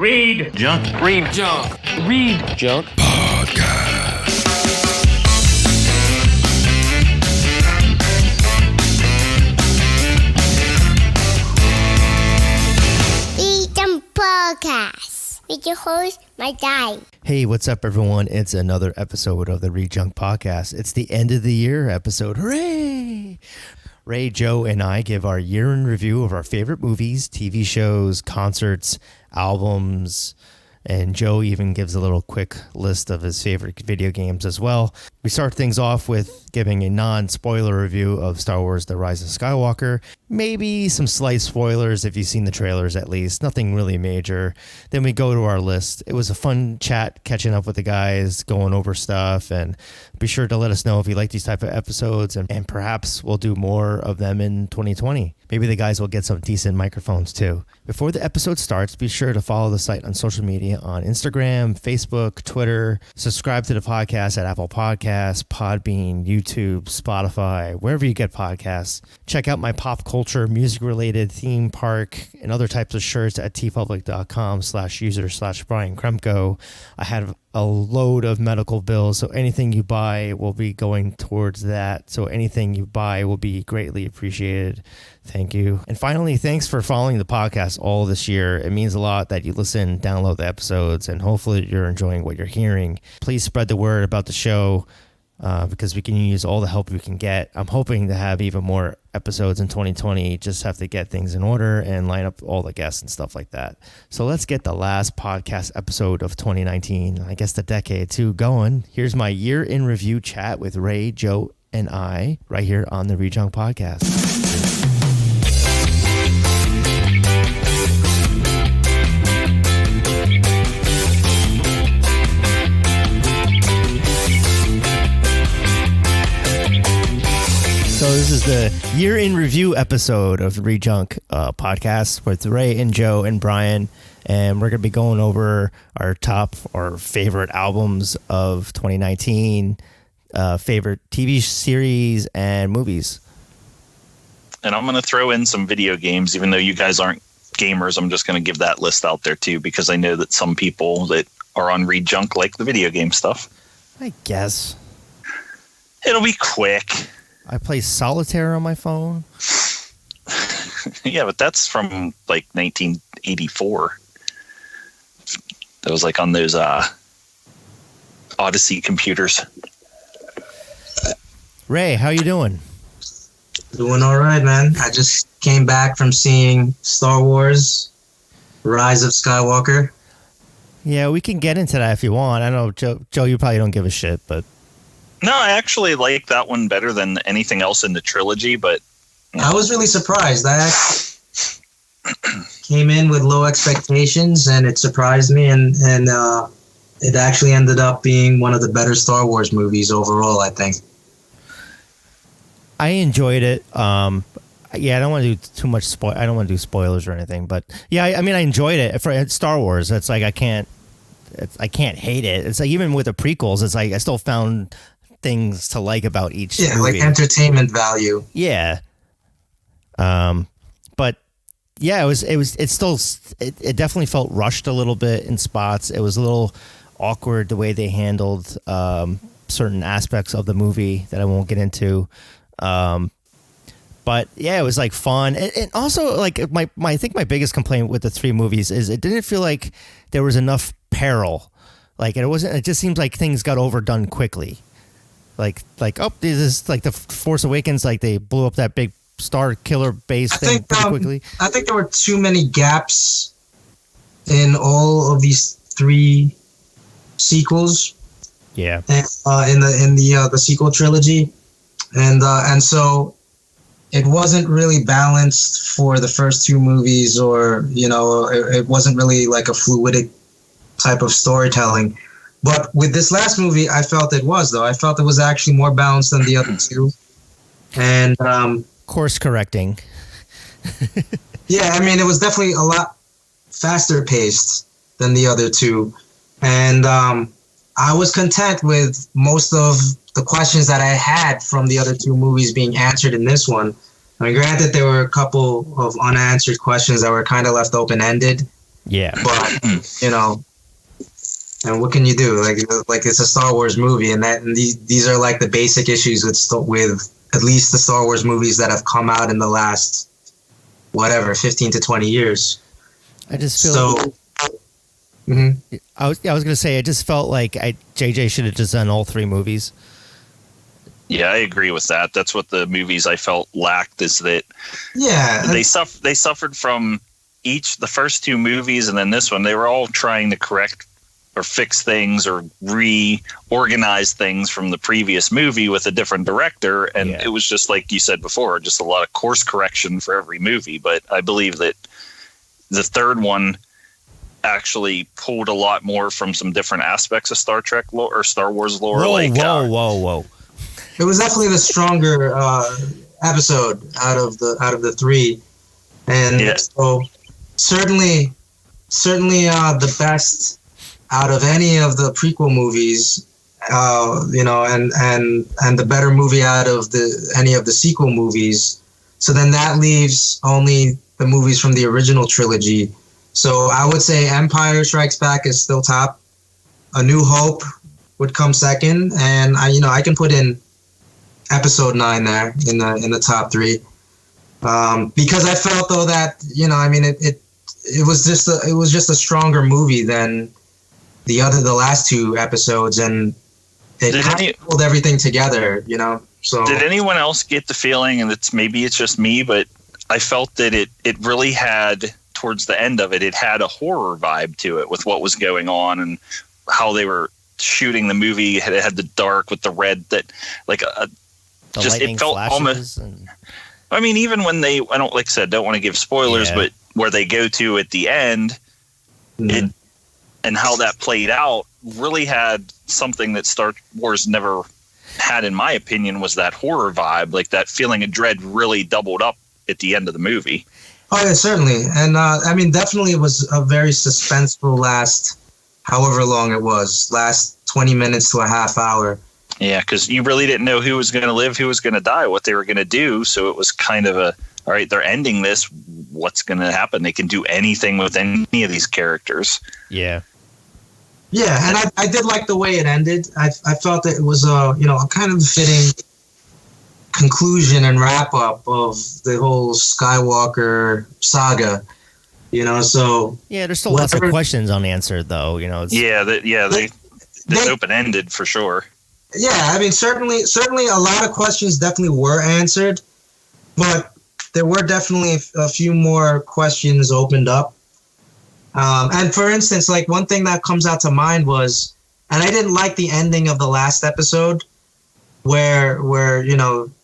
ReadJunk. ReadJunk. ReadJunk Podcast. ReadJunk Podcast with your host, my guy. Hey, what's up, everyone? It's another episode of the ReadJunk Podcast. It's the end of the year episode. Hooray! Ray, Joe, and I give our year in review of our favorite movies, TV shows, concerts, albums, and Joe even gives a little quick list of his favorite video games as well. We start things off with giving a non-spoiler review of Star Wars: The Rise of Skywalker. Maybe some slight spoilers if you've seen the trailers at least. Nothing really major. Then we go to our list. It was a fun chat catching up with the guys, going over stuff, and be sure to let us know if you like these type of episodes, and perhaps we'll do more of them in 2020. Maybe the guys will get some decent microphones too. Before the episode starts, be sure to follow the site on social media on Instagram, Facebook, Twitter. Subscribe to the podcast at Apple Podcasts, Podbean, YouTube, Spotify, wherever you get podcasts. Check out my pop culture, music-related, theme park, and other types of shirts at tpublic.com/user/Bryan Kremko. I have a load of medical bills, so anything you buy will be going towards that. So anything you buy will be greatly appreciated. Thank you. And finally, thanks for following the podcast all this year. It means a lot that you listen, download the episodes, and hopefully you're enjoying what you're hearing. Please spread the word about the show because we can use all the help we can get. I'm hoping to have even more episodes in 2020. Just have to get things in order and line up all the guests and stuff like that. So let's get the last podcast episode of 2019, I guess the decade too, going. Here's my year in review chat with Ray, Joe, and I right here on the ReadJunk Podcast. So this is the year in review episode of the ReadJunk Podcast with Ray and Joe and Bryan, and we're going to be going over our top or favorite albums of 2019, favorite TV series and movies. And I'm going to throw in some video games, even though you guys aren't gamers. I'm just going to give that list out there too, because I know that some people that are on ReadJunk like the video game stuff. I guess. It'll be quick. I play solitaire on my phone. Yeah, but that's from like 1984. That was like on those Odyssey computers. Ray, how you doing? Doing all right, man. I just came back from seeing Star Wars: Rise of Skywalker. Yeah, we can get into that if you want. I know, Joe, you probably don't give a shit, but... No, I actually like that one better than anything else in the trilogy, but... I was really surprised. I came in with low expectations, and it surprised me, and it actually ended up being one of the better Star Wars movies overall, I think. I enjoyed it. Yeah, I don't want to do too much I don't want to do spoilers or anything, but yeah, I mean, I enjoyed it. For Star Wars, it's like I can't hate it. It's like even with the prequels, it's like I still found things to like about each movie. Like entertainment value. Yeah. But yeah, it definitely felt rushed a little bit in spots. It was a little awkward the way they handled certain aspects of the movie that I won't get into. But yeah, it was like fun. And also like I think my biggest complaint with the three movies is it didn't feel like there was enough peril. Like it just seems like things got overdone quickly. Like this is like the Force Awakens, like they blew up that big Star Killer base thing pretty quickly. I think there were too many gaps in all of these three sequels. Yeah. And, in the sequel trilogy, and so it wasn't really balanced for the first two movies, or it wasn't really like a fluidic type of storytelling. But with this last movie, I felt it was, though. I felt it was actually more balanced than the other two. And course correcting. Yeah, I mean, it was definitely a lot faster paced than the other two. And I was content with most of the questions that I had from the other two movies being answered in this one. I mean, granted, there were a couple of unanswered questions that were kind of left open-ended. Yeah. But you know, and what can you do? Like it's a Star Wars movie, and these are like the basic issues with at least the Star Wars movies that have come out in the last 15 to 20 years. I just feel so. Mm-hmm. I was gonna say I just felt like JJ should have just done all 3 movies. Yeah, I agree with that. That's what the movies I felt lacked, is that they suffered from the first 2 movies, and then this one. They were all trying to correct or fix things or reorganize things from the previous movie with a different director, and it was just like you said before, just a lot of course correction for every movie. But I believe that the third one actually pulled a lot more from some different aspects of Star Trek lore or Star Wars lore. Whoa. It was definitely the stronger episode out of the 3, and so certainly the best out of any of the prequel movies, you know, and the better movie out of any of the sequel movies. So then that leaves only the movies from the original trilogy. So I would say Empire Strikes Back is still top. A New Hope would come second, and I can put in Episode 9 there in the top 3, because I felt though that it was just a stronger movie than the last 2 episodes, and it kind of pulled everything together, you know. So did anyone else get the feeling, and maybe it's just me, but I felt that it really had, towards the end of it, it had a horror vibe to it with what was going on and how they were shooting the movie. It had the dark with the red, that like it felt almost. I mean, even when I don't want to give spoilers, but where they go to at the end, and how that played out really had something that Star Wars never had, in my opinion, was that horror vibe. Like that feeling of dread really doubled up at the end of the movie. Oh yeah, certainly. And definitely it was a very suspenseful last, however long it was, last 20 minutes to a half hour. Yeah, because you really didn't know who was going to live, who was going to die, what they were going to do. So it was kind of all right, they're ending this. What's going to happen? They can do anything with any of these characters. Yeah. Yeah, and I did like the way it ended. I felt that it was a kind of fitting conclusion and wrap up of the whole Skywalker saga. You know, so there's still lots of questions unanswered, though. You know, it's open ended for sure. Yeah, I mean, certainly a lot of questions definitely were answered, but there were definitely a few more questions opened up. And for instance, like one thing that comes out to mind was, and I didn't like the ending of the last episode, where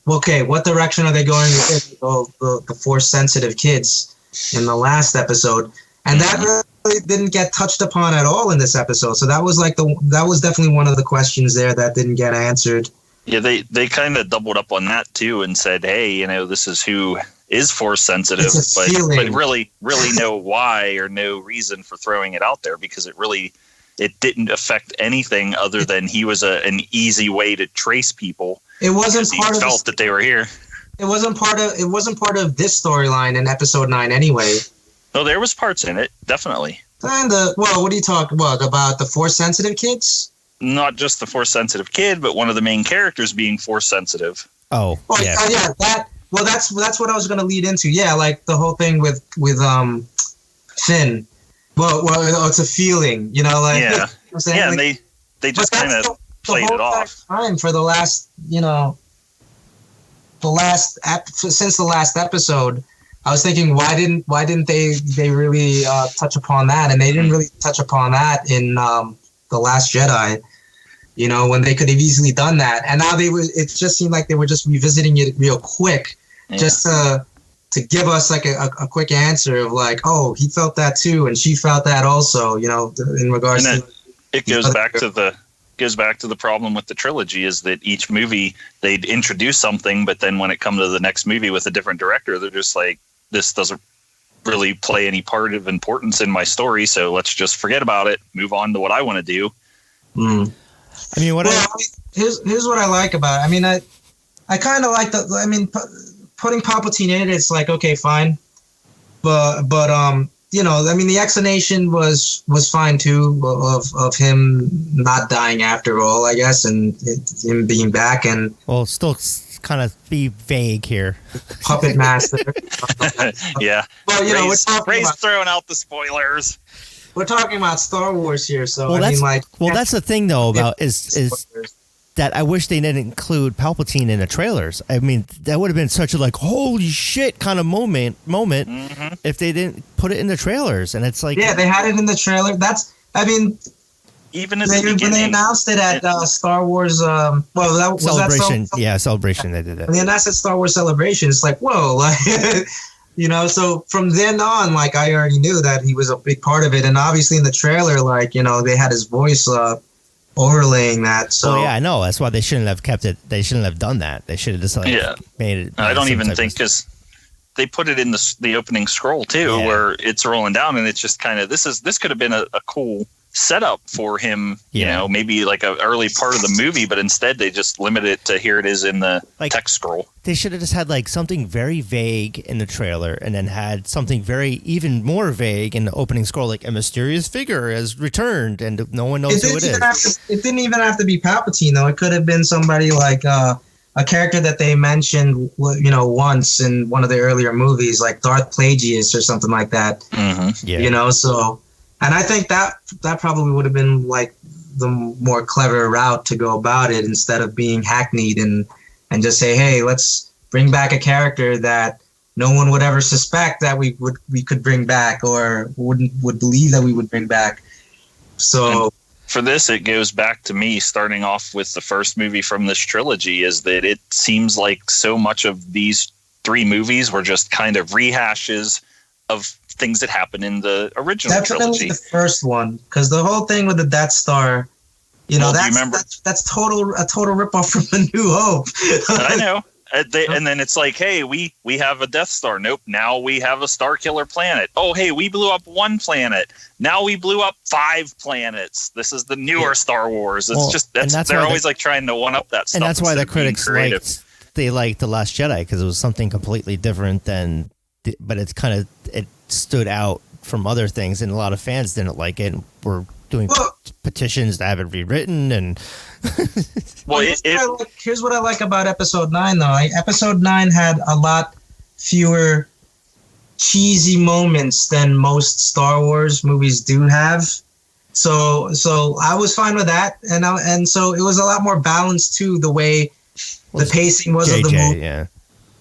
okay, what direction are they going with the Force sensitive kids in the last episode? And that really didn't get touched upon at all in this episode. So that was that was definitely one of the questions there that didn't get answered. Yeah, they kind of doubled up on that too and said, hey, this is who is Force sensitive, but really no why or no reason for throwing it out there, because it didn't affect anything other than he was an easy way to trace people. It wasn't part of felt that they were here. It wasn't part of this storyline in Episode 9 anyway. No, there was parts in it, definitely. And what are you talking about? The Force sensitive kids? Not just the Force sensitive kid, but one of the main characters being Force sensitive. Oh, yeah. That's what I was going to lead into. Yeah, like the whole thing with Finn. Well, it's a feeling, Yeah. You know what I'm saying? Yeah, and they just kind of played it off. Time for the last, since the last episode, I was thinking, why didn't they really touch upon that? And they didn't really touch upon that in The Last Jedi, when they could have easily done that. And now it just seemed like they were just revisiting it real quick, just to give us like a quick answer of like, oh, he felt that too, and she felt that also, in regards to. It goes back to the problem with the trilogy, is that each movie they'd introduce something, but then when it comes to the next movie with a different director, they're just like, this doesn't really play any part of importance in my story, so let's just forget about it, move on to what I want to do. Mm. I mean, here's what I like about it. I mean, I kind of like putting Palpatine in it. It's like, okay, fine, but the explanation was fine too of him not dying after all, I guess, and him being back and still kind of be vague here. Puppet master. Yeah. Well, Ray's throwing out the spoilers. We're talking about Star Wars here, so that's the thing though about is that I wish they didn't include Palpatine in the trailers. I mean, that would have been such a holy shit kind of moment if they didn't put it in the trailers. And it's like, yeah, they had it in the trailer. Even in the beginning, when they announced it at Star Wars, Celebration. Celebration. They did it. When they announced at Star Wars Celebration, it's like, whoa, So from then on, I already knew that he was a big part of it, and obviously in the trailer, they had his voice overlaying that. So I know that's why they shouldn't have kept it. They shouldn't have done that. They should have just made it. I don't even think because they put it in the opening scroll too, where it's rolling down, and it's just kind of this could have been a cool setup for him, maybe like a early part of the movie, but instead they just limited it to here it is in the text scroll. They should have just had something very vague in the trailer and then had something even more vague in the opening scroll, like a mysterious figure has returned and no one knows who it is. It didn't even have to be Palpatine though. It could have been somebody like a character that they mentioned once in one of the earlier movies, like Darth Plagueis or something like that. Mm-hmm. And I think that probably would have been the more clever route to go about it, instead of being hackneyed and just say, hey, let's bring back a character that no one would ever suspect that we could bring back or would believe that we would bring back. So and for this, it goes back to me starting off with the first movie from this trilogy, is that it seems like so much of these three movies were just kind of rehashes of things that happened in the original trilogy. The first one, because the whole thing with the Death Star, that's a total ripoff from A New Hope. I know. And then it's like, hey, we have a Death Star. Nope. Now we have a Star Killer planet. Oh, hey, we blew up one planet. Now we blew up 5 planets. This is the newer Star Wars. It's they're always trying to one up that stuff. And that's why the critics liked The Last Jedi, because it was something completely different but it's kind of, it stood out from other things, and a lot of fans didn't like it and were doing petitions to have it rewritten. And here's what I like about Episode 9 though. Episode 9 had a lot fewer cheesy moments than most Star Wars movies do have. So I was fine with that, and so it was a lot more balanced too, the way the pacing was of the movie. Yeah.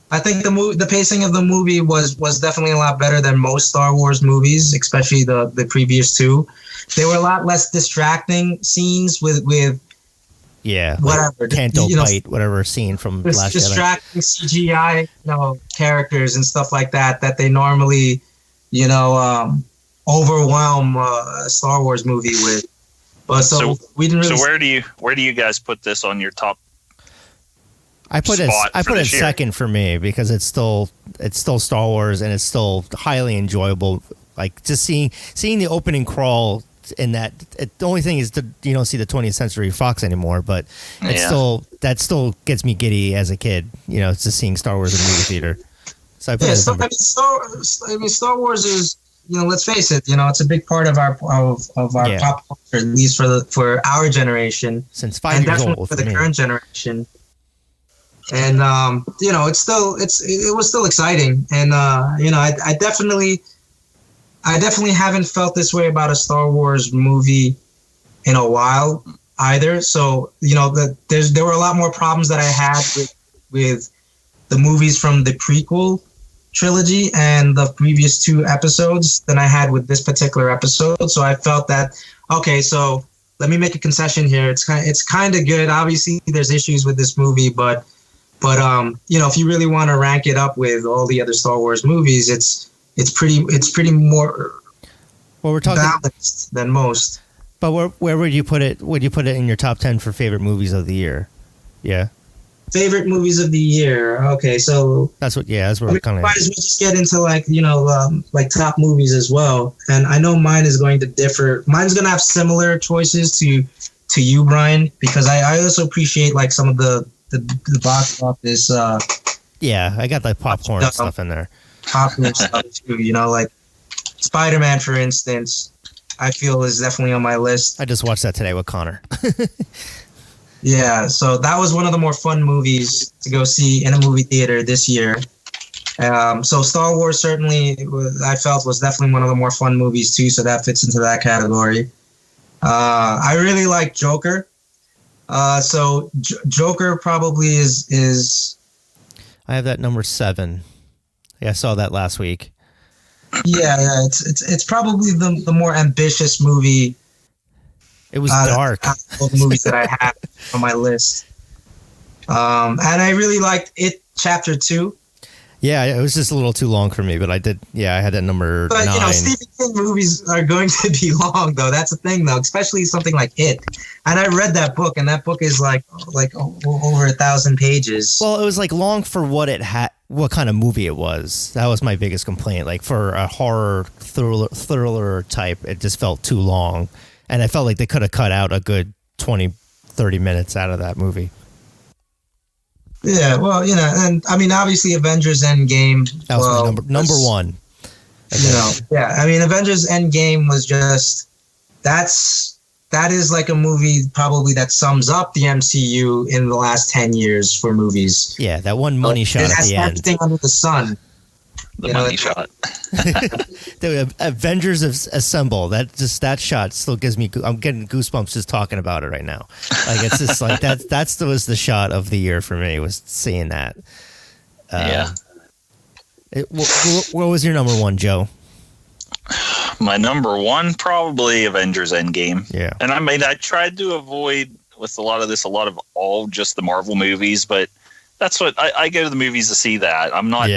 I think the pacing of the movie was definitely a lot better than most Star Wars movies, especially the previous two. There were a lot less distracting scenes with whatever Canto bite, whatever scene from Last Jedi. Distracting CGI characters and stuff like that they normally overwhelm a Star Wars movie with. But so we didn't really. So where do you guys put this on your top? I put it second for me, because it's still Star Wars and it's still highly enjoyable. Like just seeing the opening crawl in that. The only thing is you don't see the 20th Century Fox anymore, but that still gets me giddy as a kid. It's just seeing Star Wars in the movie theater. So I put Star Wars is, let's face it, it's a big part of our pop culture, at least for our generation. Since 5 years old, for the current generation. And it was still exciting, and I definitely haven't felt this way about a Star Wars movie in a while either. So there were a lot more problems that I had with the movies from the prequel trilogy and the previous 2 episodes than I had with this particular episode. So I felt that, okay, so let me make a concession here. It's kind of good. Obviously, there's issues with this movie, but if you really want to rank it up with all the other Star Wars movies, it's pretty more balanced than most. But where would you put it? Would you put it in your top 10 for favorite movies of the year? Yeah. Favorite movies of the year. Okay, so that's what we're kind of. Might as well just get into like top movies as well. And I know mine is going to differ. Mine's going to have similar choices to you, Bryan, because I also appreciate like some of the box office. I got the popcorn stuff in there. Popcorn stuff too, Spider-Man, for instance, I feel is definitely on my list. I just watched that today with Connor. Yeah, so that was one of the more fun movies to go see in a movie theater this year. So Star Wars certainly, I felt, was definitely one of the more fun movies too, so that fits into that category. I really like Joker. So Joker probably is. I have that number 7. Yeah, I saw that last week. Yeah, it's probably the more ambitious movie. It was dark. All the movies that I have on my list. And I really liked It Chapter 2. Yeah, it was just a little too long for me, but I did. Yeah, I had that number 9. But Stephen King movies are going to be long, though. That's the thing, though, especially something like It. And I read that book, and that book is like over 1,000 pages. Well, it was like long for what it had, what kind of movie it was. That was my biggest complaint. Like for a horror thriller type, it just felt too long, and I felt like they could have cut out a good 20-30 minutes out of that movie. Yeah, well, and I mean, obviously, Avengers Endgame. That was my number 1. Yeah, I mean, Avengers Endgame was just that is like a movie probably that sums up the MCU in the last 10 years for movies. Yeah, that one money shot at the end. Everything under the sun. The money shot. The Avengers Assemble. That shot still gives me. I'm getting goosebumps just talking about it right now. Like it's just like that was the shot of the year for me, was seeing that. Yeah. What was your number 1, Joe? My number 1, probably Avengers Endgame. Yeah. And I tried to avoid with a lot of all just the Marvel movies, but that's what I go to the movies to see that. I'm not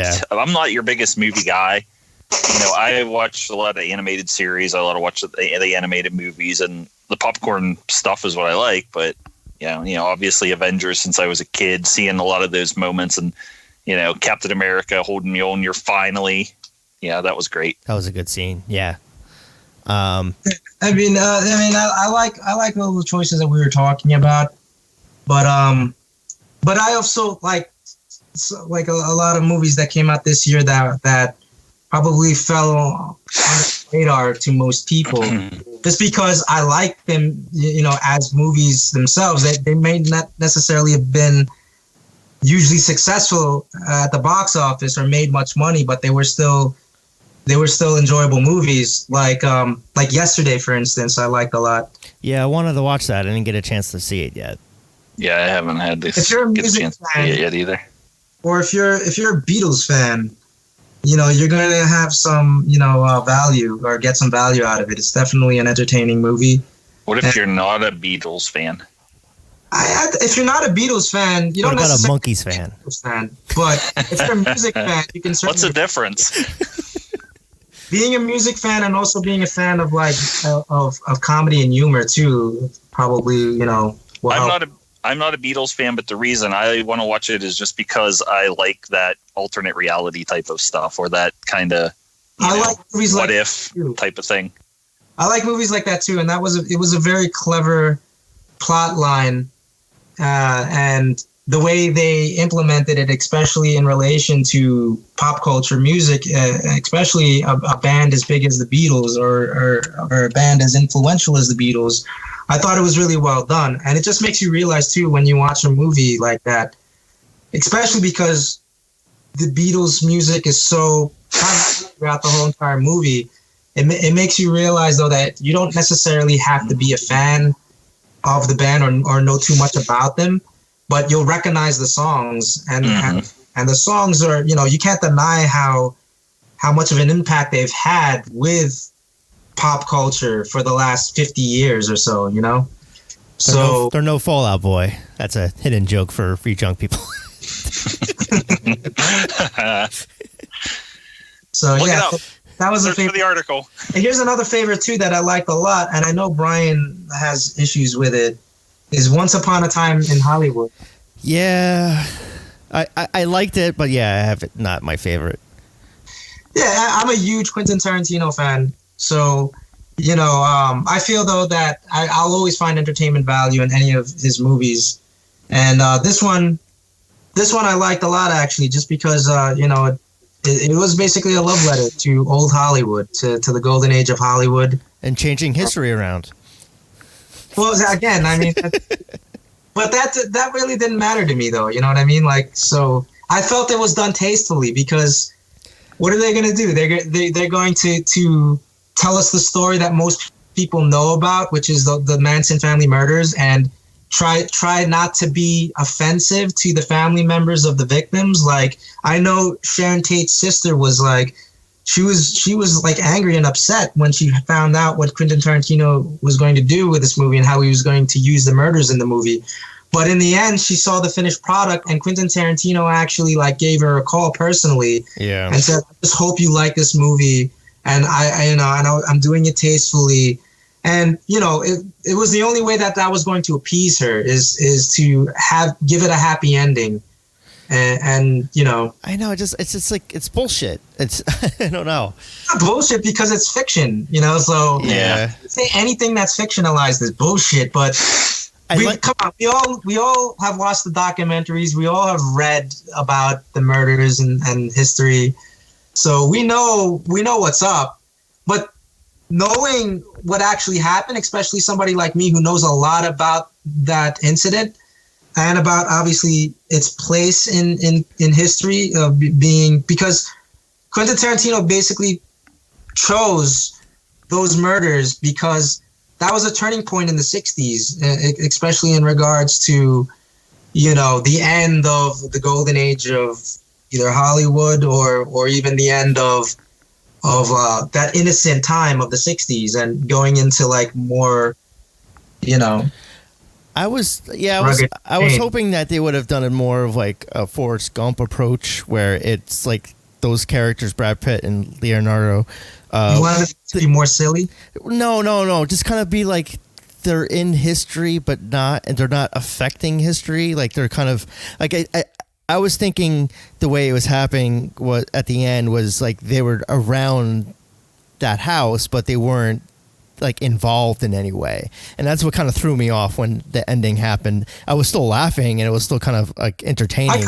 your biggest movie guy. I watch a lot of animated series. I watch the animated movies, and the popcorn stuff is what I like. But obviously Avengers, since I was a kid, seeing a lot of those moments, and Captain America holding Mjolnir finally. Yeah, that was great. That was a good scene. Yeah. I like all the choices that we were talking about, but I also like a lot of movies that came out this year that probably fell on the radar to most people, just because I like them, as movies themselves. They may not necessarily have been hugely successful at the box office or made much money, but they were still enjoyable movies. Like Yesterday, for instance, I liked a lot. Yeah, I wanted to watch that. I didn't get a chance to see it yet. Yeah, I haven't had this. If you're a music fan, to see it yet either. Or if you're a Beatles fan, you're going to have some value, or get some value out of it. It's definitely an entertaining movie. What if you're not a Beatles fan? If you're not a Beatles fan, you don't necessarily. What about a Monkees fan? But if you're a music fan, you can certainly. What's the difference? Being a music fan and also being a fan of of comedy and humor too, probably I'm not a Beatles fan, but the reason I want to watch it is just because I like that alternate reality type of stuff, or that kind of like movies what if type of thing. I like movies like that too, and it was a very clever plot line, and the way they implemented it, especially in relation to pop culture music, especially a band as big as the Beatles, or a band as influential as the Beatles. I thought it was really well done. And it just makes you realize, too, when you watch a movie like that, especially because the Beatles' music is so constant throughout the whole entire movie, it makes you realize, though, that you don't necessarily have to be a fan of the band or know too much about them, but you'll recognize the songs. And the songs are, you can't deny how much of an impact they've had with pop culture for the last 50 years or so, So they're no Fall Out Boy. That's a hidden joke for ReadJunk people. So Look yeah, it up. That was Search a favorite. For the article. And here's another favorite too that I liked a lot, and I know Bryan has issues with it. Is Once Upon a Time in Hollywood. Yeah, I liked it, but yeah, I have it not my favorite. Yeah, I'm a huge Quentin Tarantino fan. So, I feel though that I'll always find entertainment value in any of his movies, and this one I liked a lot actually, just because it was basically a love letter to old Hollywood, to the golden age of Hollywood. And changing history around. Well, again, I mean, but that really didn't matter to me, though. You know what I mean? Like, so I felt it was done tastefully, because what are they going to do? They're going to tell us the story that most people know about, which is the Manson family murders, and try not to be offensive to the family members of the victims. Like, I know Sharon Tate's sister was like, she was like angry and upset when she found out what Quentin Tarantino was going to do with this movie and how he was going to use the murders in the movie. But in the end, she saw the finished product, and Quentin Tarantino actually like gave her a call personally, and said, "I just hope you like this movie, and I know I'm doing it tastefully." And it was the only way that was going to appease her, is to give it a happy ending. And I know, it's just like, it's bullshit. It's I don't know. It's not bullshit because it's fiction, so say anything that's fictionalized is bullshit. But come on, we all have watched the documentaries, we all have read about the murders and history, so we know what's up. But knowing what actually happened, especially somebody like me who knows a lot about that incident, and about obviously its place in history of being, because Quentin Tarantino basically chose those murders because that was a turning point in the 60s, especially in regards to, the end of the golden age of either Hollywood or even the end of that innocent time of the 60s and going into like more, I was hoping that they would have done it more of like a Forrest Gump approach, where it's like those characters, Brad Pitt and Leonardo. You wanted it to be more silly? No. Just kind of be like they're in history, but not, and they're not affecting history. Like they're kind of like I was thinking the way it was happening was at the end was like they were around that house, but they weren't like involved in any way, and that's what kind of threw me off when the ending happened. I was still laughing and it was still kind of like entertaining.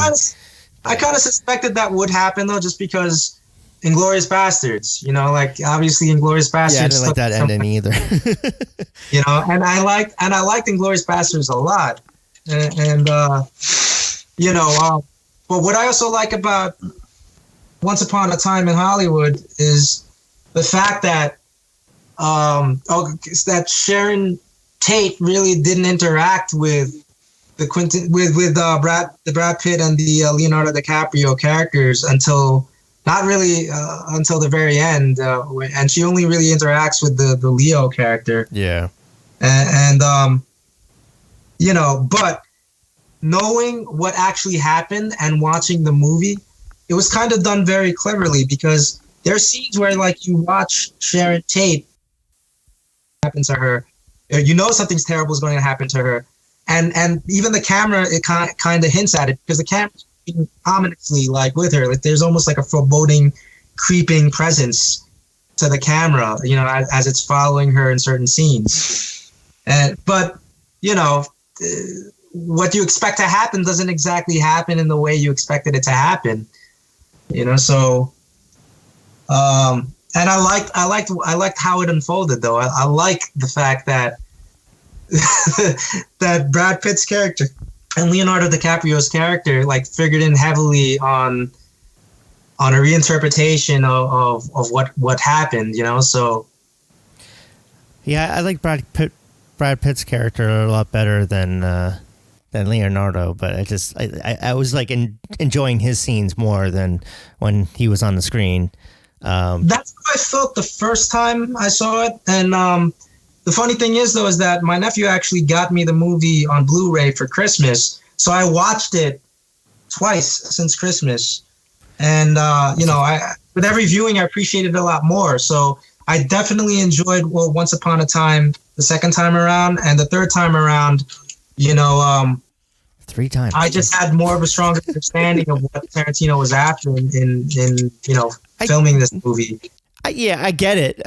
I kind of suspected that would happen though, just because Inglourious Bastards, like obviously Inglourious Bastards. Yeah, I didn't like that ending either. And I liked Inglourious Bastards a lot, but what I also like about Once Upon a Time in Hollywood is the fact that that Sharon Tate really didn't interact with the Brad Pitt and the Leonardo DiCaprio characters until the very end, and she only really interacts with the Leo character. Yeah, but knowing what actually happened and watching the movie, it was kind of done very cleverly, because there are scenes where like you watch Sharon Tate happen to her, something's terrible is going to happen to her, and even the camera, it kind of hints at it, because the camera's ominously like with her, like there's almost like a foreboding, creeping presence to the camera, as it's following her in certain scenes. But what you expect to happen doesn't exactly happen in the way you expected it to happen, so and I liked how it unfolded though. I like the fact that that Brad Pitt's character and Leonardo DiCaprio's character like figured in heavily on a reinterpretation of what happened, so. Yeah, I like Brad Pitt's character a lot better than Leonardo, but I was like enjoying his scenes more than when he was on the screen. That's how I felt the first time I saw it, and the funny thing is though is that my nephew actually got me the movie on Blu-ray for Christmas, so I watched it twice since Christmas, and with every viewing I appreciated it a lot more. So I definitely enjoyed Once Upon a Time the second time around, and the third time around, 3 times. I just had more of a stronger understanding of what Tarantino was after in filming this movie. I get it.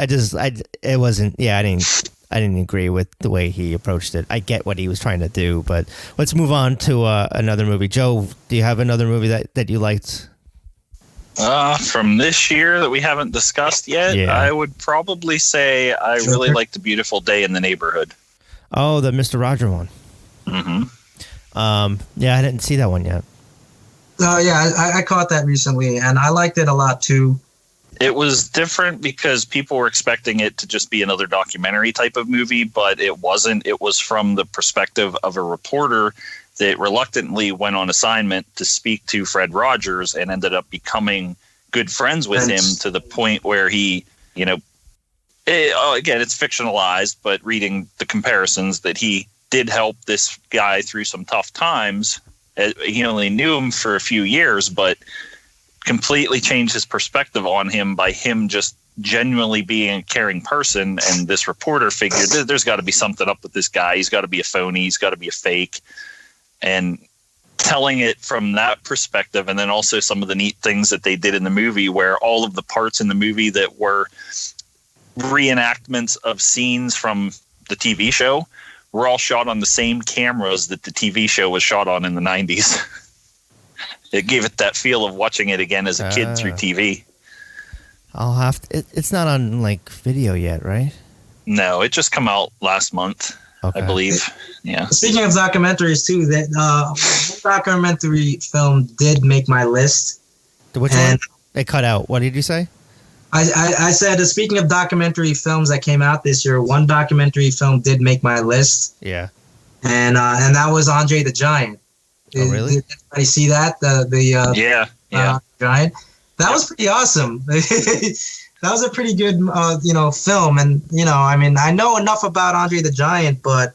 It wasn't. Yeah, I didn't agree with the way he approached it. I get what he was trying to do, but let's move on to another movie. Joe, do you have another movie that you liked? From this year that we haven't discussed yet, Yeah. I would probably say I really liked A Beautiful Day in the Neighborhood. Oh, the Mr. Roger one. Mm-hmm. Yeah, I didn't see that one yet. Yeah, I caught that recently, and I liked it a lot too. It was different because people were expecting it to just be another documentary type of movie, but it wasn't. It was from the perspective of a reporter that reluctantly went on assignment to speak to Fred Rogers and ended up becoming good friends with him to the point where he, again, it's fictionalized, but reading the comparisons that he did help this guy through some tough times. He only knew him for a few years, but completely changed his perspective on him by him just genuinely being a caring person. And this reporter figured there's got to be something up with this guy. He's got to be a phony. He's got to be a fake. And telling it from that perspective, and then also some of the neat things that they did in the movie where all of the parts in the movie that were reenactments of scenes from the TV show were all shot on the same cameras that the TV show was shot on in the 90s. It gave it that feel of watching it again as a kid through TV. I'll have to. It's not on like video yet, right? No, it just come out last month, I believe. Yeah. Speaking of documentaries too, that one documentary film did make my list. Which one? It cut out. What did you say? I said, speaking of documentary films that came out this year, one documentary film did make my list. Yeah. And that was Andre the Giant. Oh, really? Did anybody see that? Yeah. Giant. That was pretty awesome. That was a pretty good, film. And, I mean, I know enough about Andre the Giant, but,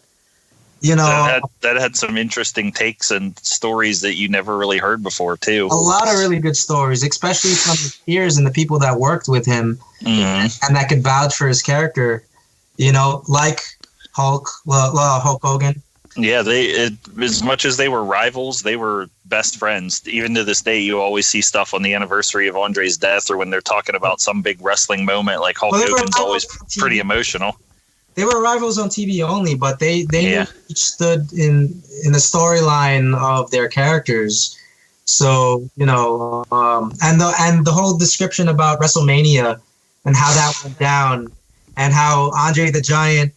that had some interesting takes and stories that you never really heard before, too. A lot of really good stories, especially from his peers and the people that worked with him and that could vouch for his character, like Hulk Hogan. Yeah, as much as they were rivals, they were best friends. Even to this day, you always see stuff on the anniversary of Andre's death or when they're talking about some big wrestling moment. Like Hulk Hogan's always pretty emotional. They were rivals on TV only, but they each stood in the storyline of their characters. So and the whole description about WrestleMania and how that went down, and how Andre the Giant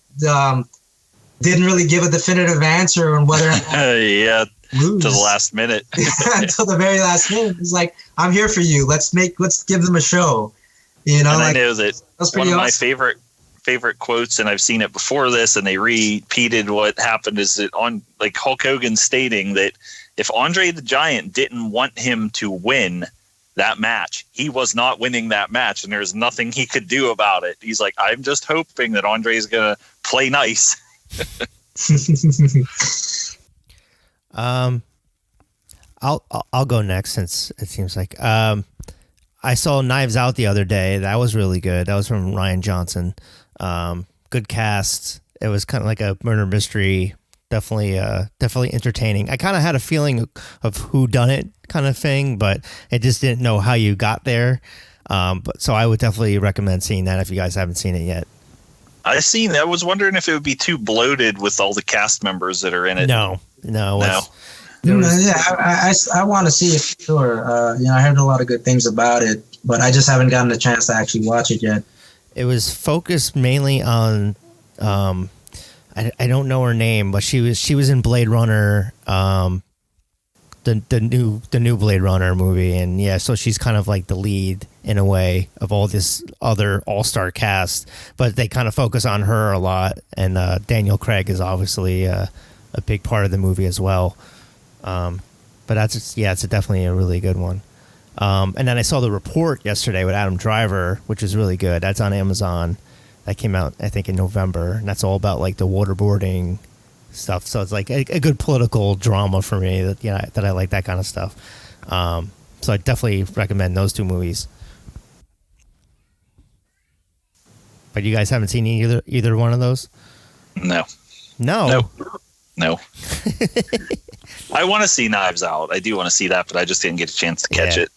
didn't really give a definitive answer on whether or not lose. To the last minute. Until the very last minute. It's like, I'm here for you. Let's give them a show. And I know that one of my favorite quotes, and I've seen it before this, and they repeated what happened, is that on like Hulk Hogan stating that if Andre the Giant didn't want him to win that match, he was not winning that match, and there's nothing he could do about it. He's like, I'm just hoping that Andre is going to play nice. I'll go next since it seems like I saw Knives Out the other day. That was really good. That was from Rian Johnson. Good cast. It was kind of like a murder mystery. Definitely entertaining. I kind of had a feeling of who done it kind of thing, but I just didn't know how you got there. But so I would definitely recommend seeing that if you guys haven't seen it yet. I was wondering if it would be too bloated with all the cast members that are in it. No. I want to see it for sure. I heard a lot of good things about it, but I just haven't gotten a chance to actually watch it yet. It was focused mainly on, I don't know her name, but she was in Blade Runner, the new Blade Runner movie, and yeah, so she's kind of like the lead in a way of all this other all-star cast, but they kind of focus on her a lot, and Daniel Craig is obviously a big part of the movie as well. But it's definitely a really good one. And then I saw The Report yesterday with Adam Driver, which is really good. That's on Amazon. That came out, I think, in November, and that's all about like the waterboarding stuff. So it's like a good political drama for me that I like that kind of stuff. So I definitely recommend those two movies. But you guys haven't seen either one of those? No. I want to see Knives Out. I do want to see that, but I just didn't get a chance to catch it.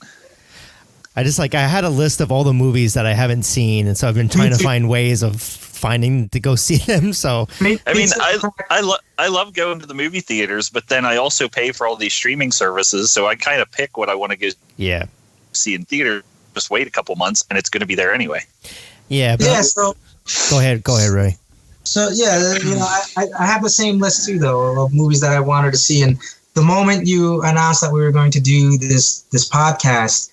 I had a list of all the movies that I haven't seen, and so I've been trying to find ways of finding to go see them. So I mean, I love going to the movie theaters, but then I also pay for all these streaming services, so I kind of pick what I want to go see in theater, just wait a couple months and it's going to be there anyway. Yeah. Yeah. So Go ahead, Ray. So yeah, I have the same list too, though, of movies that I wanted to see. And the moment you announced that we were going to do this podcast,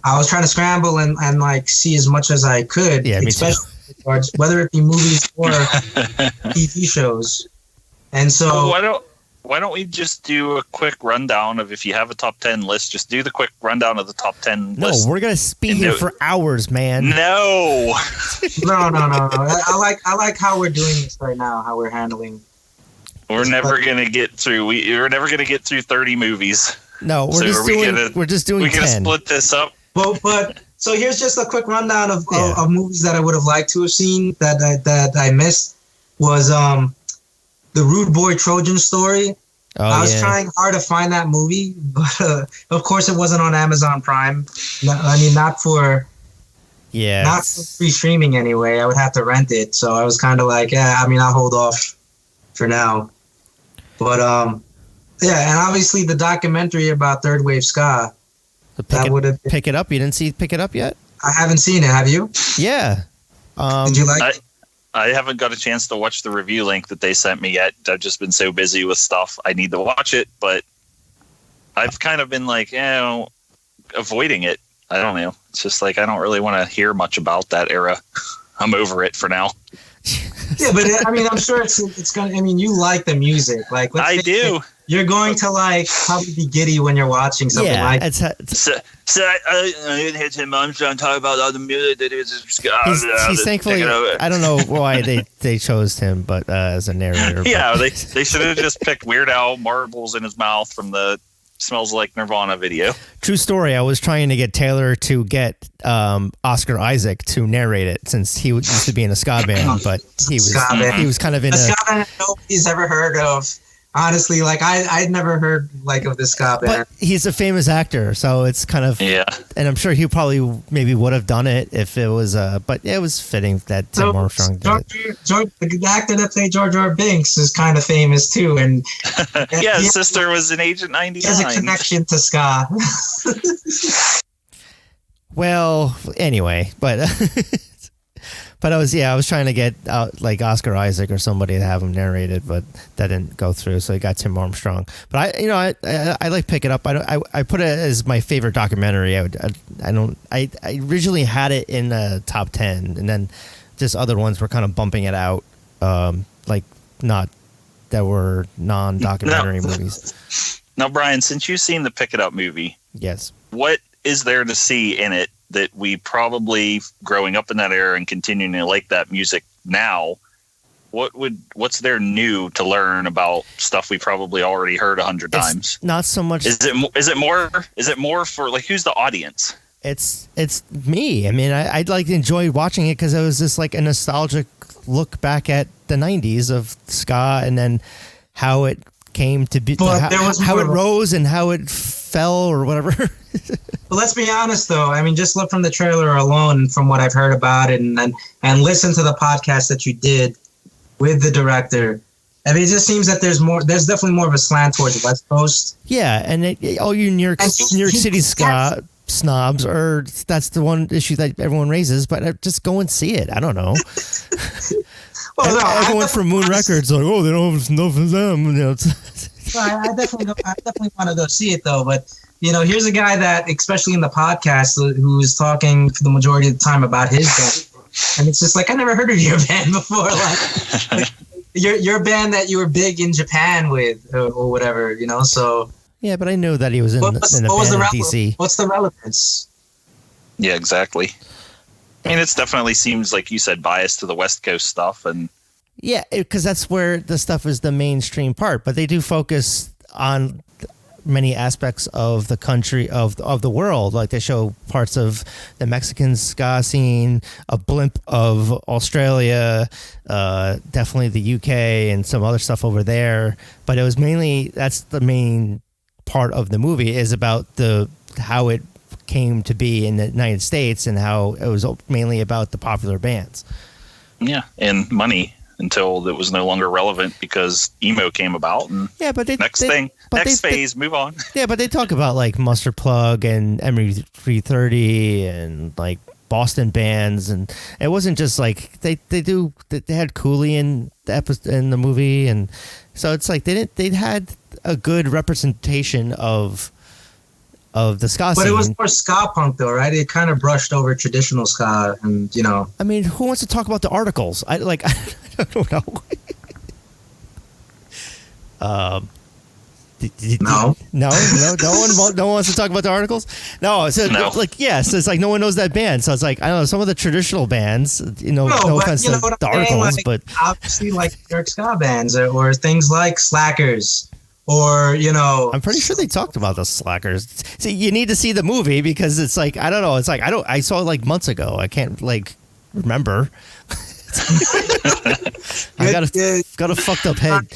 I was trying to scramble and like see as much as I could, especially whether it be movies or TV shows. And so why don't we just do a quick rundown of, if you have a top 10 list, just do the quick rundown of the top 10 list. No, we're gonna be here for hours, man. No. No. I like how we're doing this right now, how we're handling. We're never gonna get through 30 movies. No, we're just doing 10. We're gonna split this up. But so here's just a quick rundown of movies that I would have liked to have seen that I missed. Was the Rude Boy Trojan Story. I was trying hard to find that movie, but of course it wasn't on Amazon Prime. Not for free streaming anyway. I would have to rent it. So I was kind of like, I'll hold off for now. But and obviously the documentary about third wave ska. Pick It Up. You didn't see Pick It Up yet? I haven't seen it. Have you? Yeah. Did you like it? I haven't got a chance to watch the review link that they sent me yet. I've just been so busy with stuff. I need to watch it, but I've kind of been like, avoiding it. I don't know. It's just like I don't really want to hear much about that era. I'm over it for now. Yeah, but I'm sure it's gonna. You like the music, like I do. You're going to probably be giddy when you're watching something like. So I heard Tim Armstrong talk about all the music that he's thankfully. I don't know why they chose him, but as a narrator. Yeah, they should have just picked Weird Al marbles in his mouth from the Smells Like Nirvana video. True story. I was trying to get Taylor to get Oscar Isaac to narrate it, since he used to be in a ska band, but he was kind of in a ska band nobody's ever heard of. Honestly, I'd never heard of this ska band. But he's a famous actor, so it's kind of and I'm sure he probably maybe would have done it if it was but it was fitting that Tim Armstrong did it. The actor that played Jar Jar Binks is kind of famous too, and his sister was in Agent 99. He has a connection to ska. Well, anyway, but But I was trying to get Oscar Isaac or somebody to have him narrated, but that didn't go through. So I got Tim Armstrong. But I like Pick It Up. I put it as my favorite documentary. I originally had it in the top 10, and then just other ones were kind of bumping it out, not that were non-documentary movies. Now, Brian, since you've seen the Pick It Up movie, yes, what is there to see in it that we probably, growing up in that era and continuing to like that music now, what's there new to learn about stuff we probably already heard 100 times? Not so much. Is it more for who's the audience? It's me. I'd enjoy watching it because it was just a nostalgic look back at the 90s of ska, and then how it came to be, how it rose and how it fell or whatever. But let's be honest, though. Just look from the trailer alone, from what I've heard about it, and listen to the podcast that you did with the director. It just seems that there's definitely more of a slant towards the West Coast. Yeah, and all you New York City ska snobs, that's the one issue that everyone raises. But just go and see it. I don't know. Well, everyone from Moon Records they don't have enough of them. I definitely want to go see it, though. But here's a guy that, especially in the podcast, who's talking for the majority of the time about his band, and it's just I never heard of your band before. Your band that you were big in Japan with, or whatever. So yeah, but I know that he was in the band in DC. What's the relevance? Yeah, exactly. It definitely seems, like you said, biased to the West Coast stuff, and yeah, because that's where the stuff is the mainstream part. But they do focus on many aspects of the country, of the world. They show parts of the Mexican ska scene, a blimp of Australia, definitely the UK, and some other stuff over there. But it was that's the main part of the movie, is about how it came to be in the United States, and how it was mainly about the popular bands. Yeah, and money. until it was no longer relevant because emo came about. And next phase, move on. Yeah, but they talk about like Mustard Plug and Emery 330 and like Boston bands, and it wasn't just like they had Cooley in the movie, and so it's like they had a good representation of the ska scene. But it was more ska punk though, right? It kind of brushed over traditional ska, and I mean, who wants to talk about the articles? I don't know. No one wants to talk about the articles. No. It's like no one knows that band. So it's like, I don't know, some of the traditional bands, no offense to the articles, but obviously like New York ska bands or things like Slackers, or I'm pretty sure they talked about the Slackers. See, you need to see the movie because it's like, I don't know, it's like I saw it like months ago. I can't like remember. I got a fucked up head.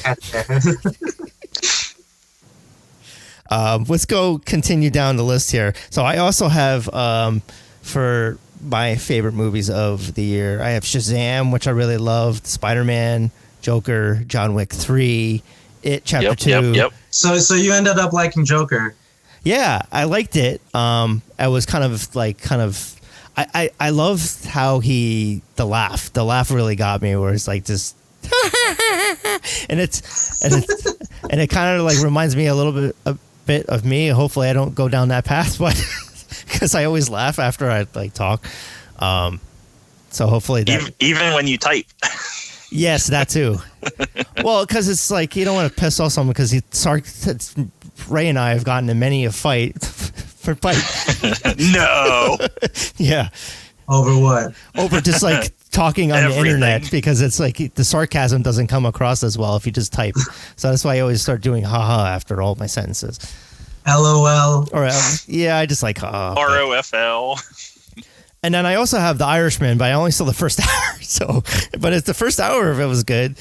Let's go continue down the list here. So I also have, for my favorite movies of the year, I have Shazam, which I really loved, Spider-Man, Joker, John Wick 3, It Chapter 2. Yep. So you ended up liking Joker. Yeah, I liked it. I was I loved how the laugh really got me, where it's like just and it kind of like reminds me a bit of me. Hopefully I don't go down that path, but because I always laugh after I like talk. So hopefully that, even when you type. Yes, that too. Well, because it's like you don't want to piss off someone, because Ray and I have gotten in many a fight for fight. No. Yeah. Over what? Over just like talking on the internet, because it's like the sarcasm doesn't come across as well if you just type. So that's why I always start doing haha after all my sentences. LOL. Or yeah, I just like ROFL. And then I also have The Irishman, but I only saw the first hour. So, but it's the first hour of it was good.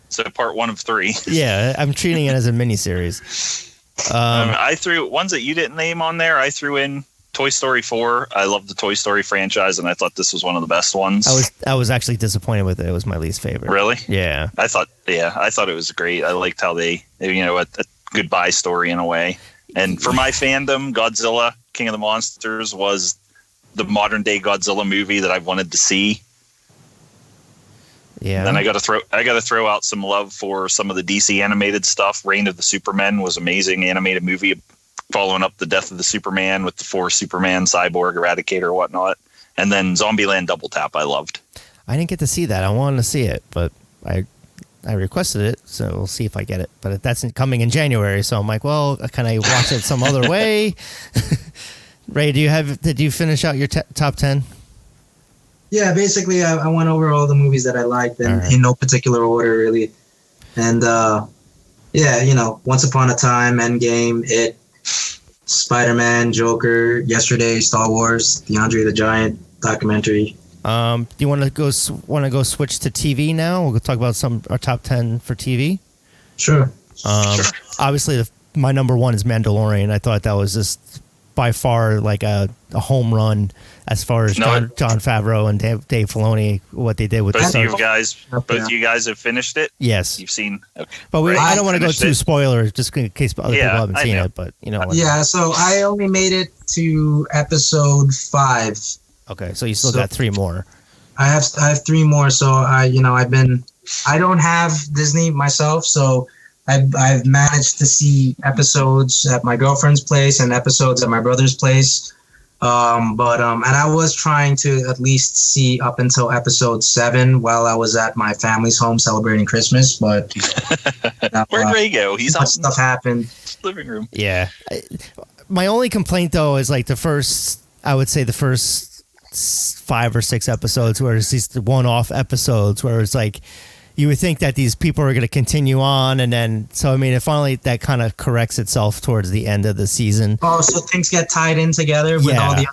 So part 1 of 3. Yeah, I'm treating it as a miniseries. I threw ones that you didn't name on there. I threw in Toy Story 4. I love the Toy Story franchise, and I thought this was one of the best ones. I was actually disappointed with it. It was my least favorite. Really? Yeah. I thought it was great. I liked how they a goodbye story in a way. And for my fandom, Godzilla, King of the Monsters was the modern day Godzilla movie that I wanted to see. Yeah. Then I got to throw out some love for some of the DC animated stuff. Reign of the Supermen was amazing animated movie, following up the Death of the Superman with the 4 Superman, Cyborg, Eradicator, whatnot. And then Zombieland Double Tap, I loved. I didn't get to see that. I wanted to see it, but I requested it, so we'll see if I get it. But that's coming in January, so I'm like, well, can I watch it some other way? Ray, did you finish out your top 10? Yeah, basically, I went over all the movies that I liked, and in no particular order, really. And Once Upon a Time, Endgame, It, Spider-Man, Joker, Yesterday, Star Wars, the Andre the Giant documentary. Do you want to go switch to TV now? We'll talk about our top 10 for TV. Sure. Obviously, my number 1 is Mandalorian. I thought that was just by far like a home run as far as John Favreau and Dave Filoni, what they did with both of you guys have finished it. Yes, you've seen. Okay. But I don't want to go too spoiler, just in case other people haven't seen it. But Yeah, so I only made it to episode 5. Okay, so you still got 3 more. I have 3 more. So I don't have Disney myself, so I've managed to see episodes at my girlfriend's place and episodes at my brother's place. And I was trying to at least see up until episode 7 while I was at my family's home celebrating Christmas. But where'd Ray go? He's out. Stuff happened. Living room. Yeah. My only complaint though is like the first 5 or 6 episodes, where it's these one-off episodes where it's like you would think that these people are going to continue on, and then it finally that kind of corrects itself towards the end of the season. Oh, so things get tied in together with all the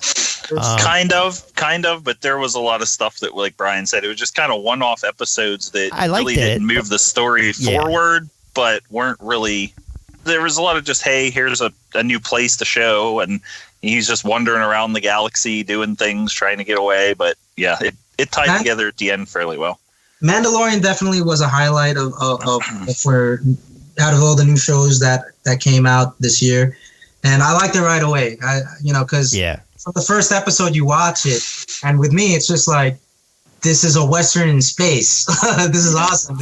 kind of, but there was a lot of stuff that, like Bryan said, it was just kind of one-off episodes that really didn't move the story forward, but weren't really. There was a lot of just, hey, here's a new place to show, and he's just wandering around the galaxy doing things, trying to get away. But yeah, it tied together at the end fairly well. Mandalorian definitely was a highlight of for out of all the new shows that came out this year, and I liked it right away. Because from the first episode you watch it, and with me it's just like, this is a Western in space. This is awesome.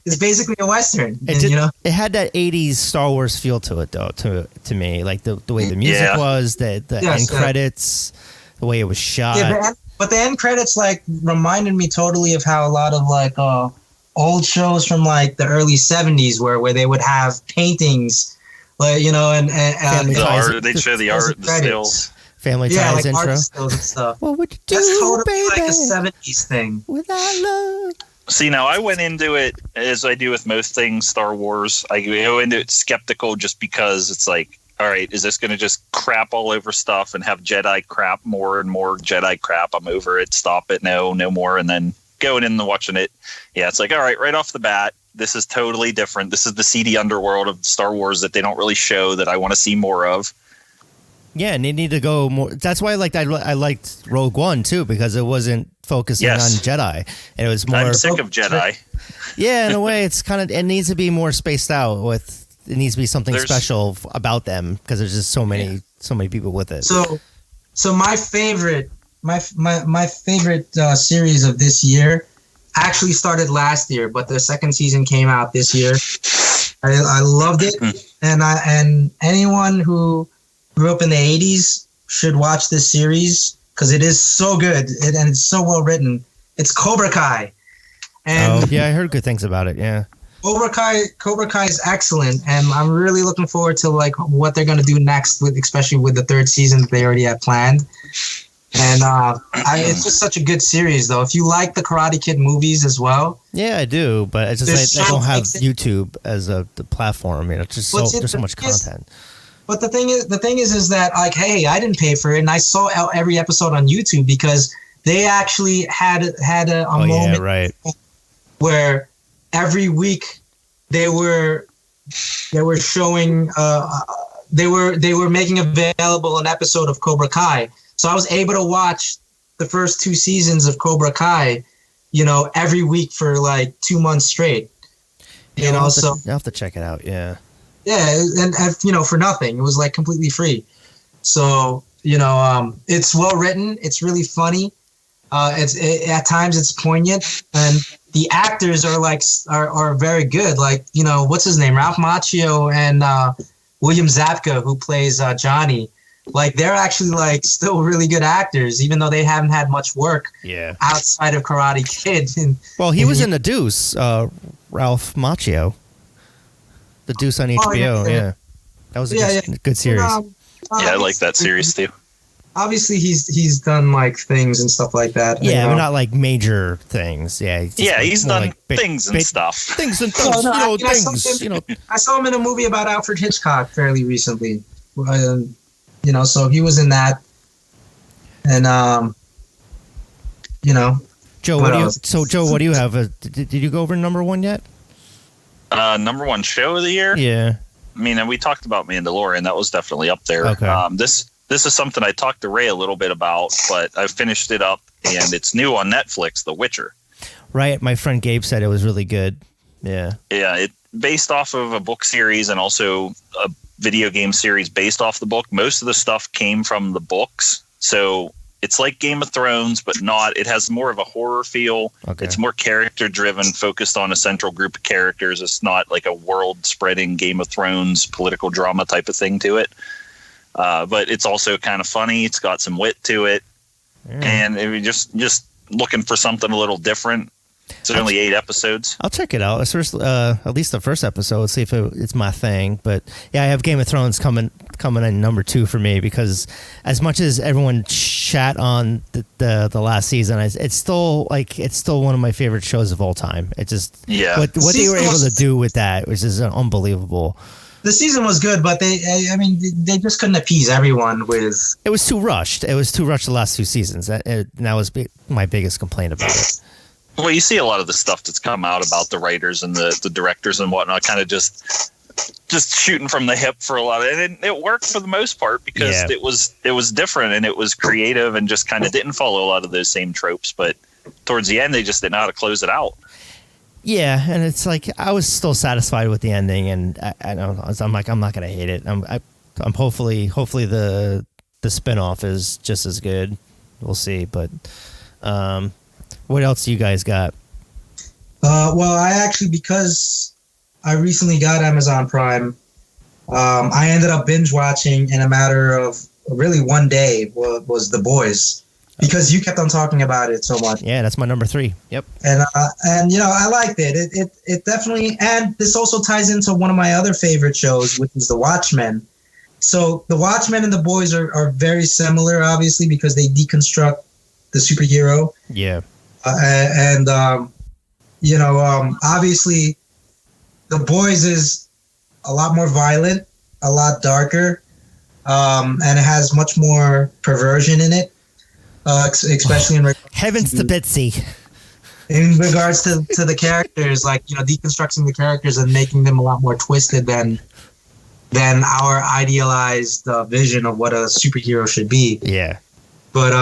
It's basically a Western. It had that 80s Star Wars feel to it, though, to me. Like the way the music was, the end credits, the way it was shot. Yeah, but the end credits like reminded me totally of how a lot of like old shows from like the early 70s where they would have paintings, like, and they'd show the art, the stills. Family Ties intro. Art stills and stuff. What would you do, That's totally baby, like a 70s thing. Without love. See, now I went into it, as I do with most things Star Wars, I go into it skeptical just because it's like, all right, is this going to just crap all over stuff and have Jedi crap, more and more Jedi crap? I'm over it. Stop it. No more. And then going in and watching it. Yeah, it's like, all right off the bat, this is totally different. This is the seedy underworld of Star Wars that they don't really show, that I want to see more of. Yeah, and they need to go more. That's why I liked Rogue One too, because it wasn't focusing on Jedi. And it was more. I'm sick of Jedi. Yeah, in a way, it's kind of. It needs to be more spaced out. It needs to be something special about them, because there's just so many people with it. So my favorite series of this year actually started last year, but the second season came out this year. I loved it, and anyone who grew up in the 80s should watch this series, because it is so good and it's so well written. It's Cobra Kai. And I heard good things about it. Yeah. Cobra Kai is excellent, and I'm really looking forward to like what they're going to do next, especially with the third season that they already have planned. And it's just such a good series, though. If you like the Karate Kid movies as well. Yeah, I do, but it's just I don't have YouTube as the platform. It's just there's so much content. But the thing is that, like, hey, I didn't pay for it, and I saw every episode on YouTube, because they actually had a moment where every week they were showing they were making available an episode of Cobra Kai. So I was able to watch the first 2 seasons of Cobra Kai, every week for like 2 months straight. I'll have to check it out. Yeah. Yeah, and for nothing. It was like completely free. So, it's well written. It's really funny. At times it's poignant, and the actors are very good. Like, what's his name? Ralph Macchio and William Zabka, who plays Johnny. Like, they're actually like still really good actors, even though they haven't had much work outside of Karate Kid. Well, he was in The Deuce, Ralph Macchio. The Deuce on HBO, yeah. That was a good series. I like that series too. Obviously, he's done like things and stuff like that. Yeah, but not like major things. Yeah, he's done like things and stuff. Things and things, things. I saw him in a movie about Alfred Hitchcock fairly recently. So he was in that, and Joe, what do you have? Did you go over number one yet? Number one show of the year? Yeah. I mean, and we talked about Mandalorian. That was definitely up there. Okay. This is something I talked to Ray a little bit about, but I finished it up, and it's new on Netflix, The Witcher. Right. My friend Gabe said it was really good. Yeah. Yeah. It based off of a book series and also a video game series based off the book. Most of the stuff came from the books. So it's like Game of Thrones, but not. It has more of a horror feel. Okay. It's more character-driven, focused on a central group of characters. It's not like a world-spreading Game of Thrones political drama type of thing to it. But it's also kind of funny. It's got some wit to it. And if you're just looking for something a little different, it's only 8 episodes. I'll check it out. At least the first episode, see if it's my thing. But yeah, I have Game of Thrones coming in number 2 for me, because as much as everyone chat on the last season, it's still one of my favorite shows of all time. It just what they were able to do with that, which is unbelievable. The season was good, but they just couldn't appease everyone with. It was too rushed. It was too rushed the last 2 seasons. That was my biggest complaint about it. Well, you see a lot of the stuff that's come out about the writers and the directors and whatnot, kind of just shooting from the hip for a lot of it. And it worked for the most part, because it was different and it was creative and just kind of didn't follow a lot of those same tropes. But towards the end, they just didn't know how to close it out. Yeah, and it's like I was still satisfied with the ending, and I don't know. I'm like, I'm not gonna hate it. I'm hopefully the spinoff is just as good. We'll see. But what else do you guys got? Well, I actually, because I recently got Amazon Prime, I ended up binge watching in a matter of really one day was The Boys, because you kept on talking about it so much. Yeah, that's my number 3. Yep. And I liked it. It definitely, and this also ties into one of my other favorite shows, which is The Watchmen. So The Watchmen and The Boys are very similar, obviously, because they deconstruct the superhero. Yeah. Obviously, The Boys is a lot more violent, a lot darker, and it has much more perversion in it, especially in heavens to Bitsy. In regards to the characters, like, deconstructing the characters and making them a lot more twisted than our idealized vision of what a superhero should be. Yeah. But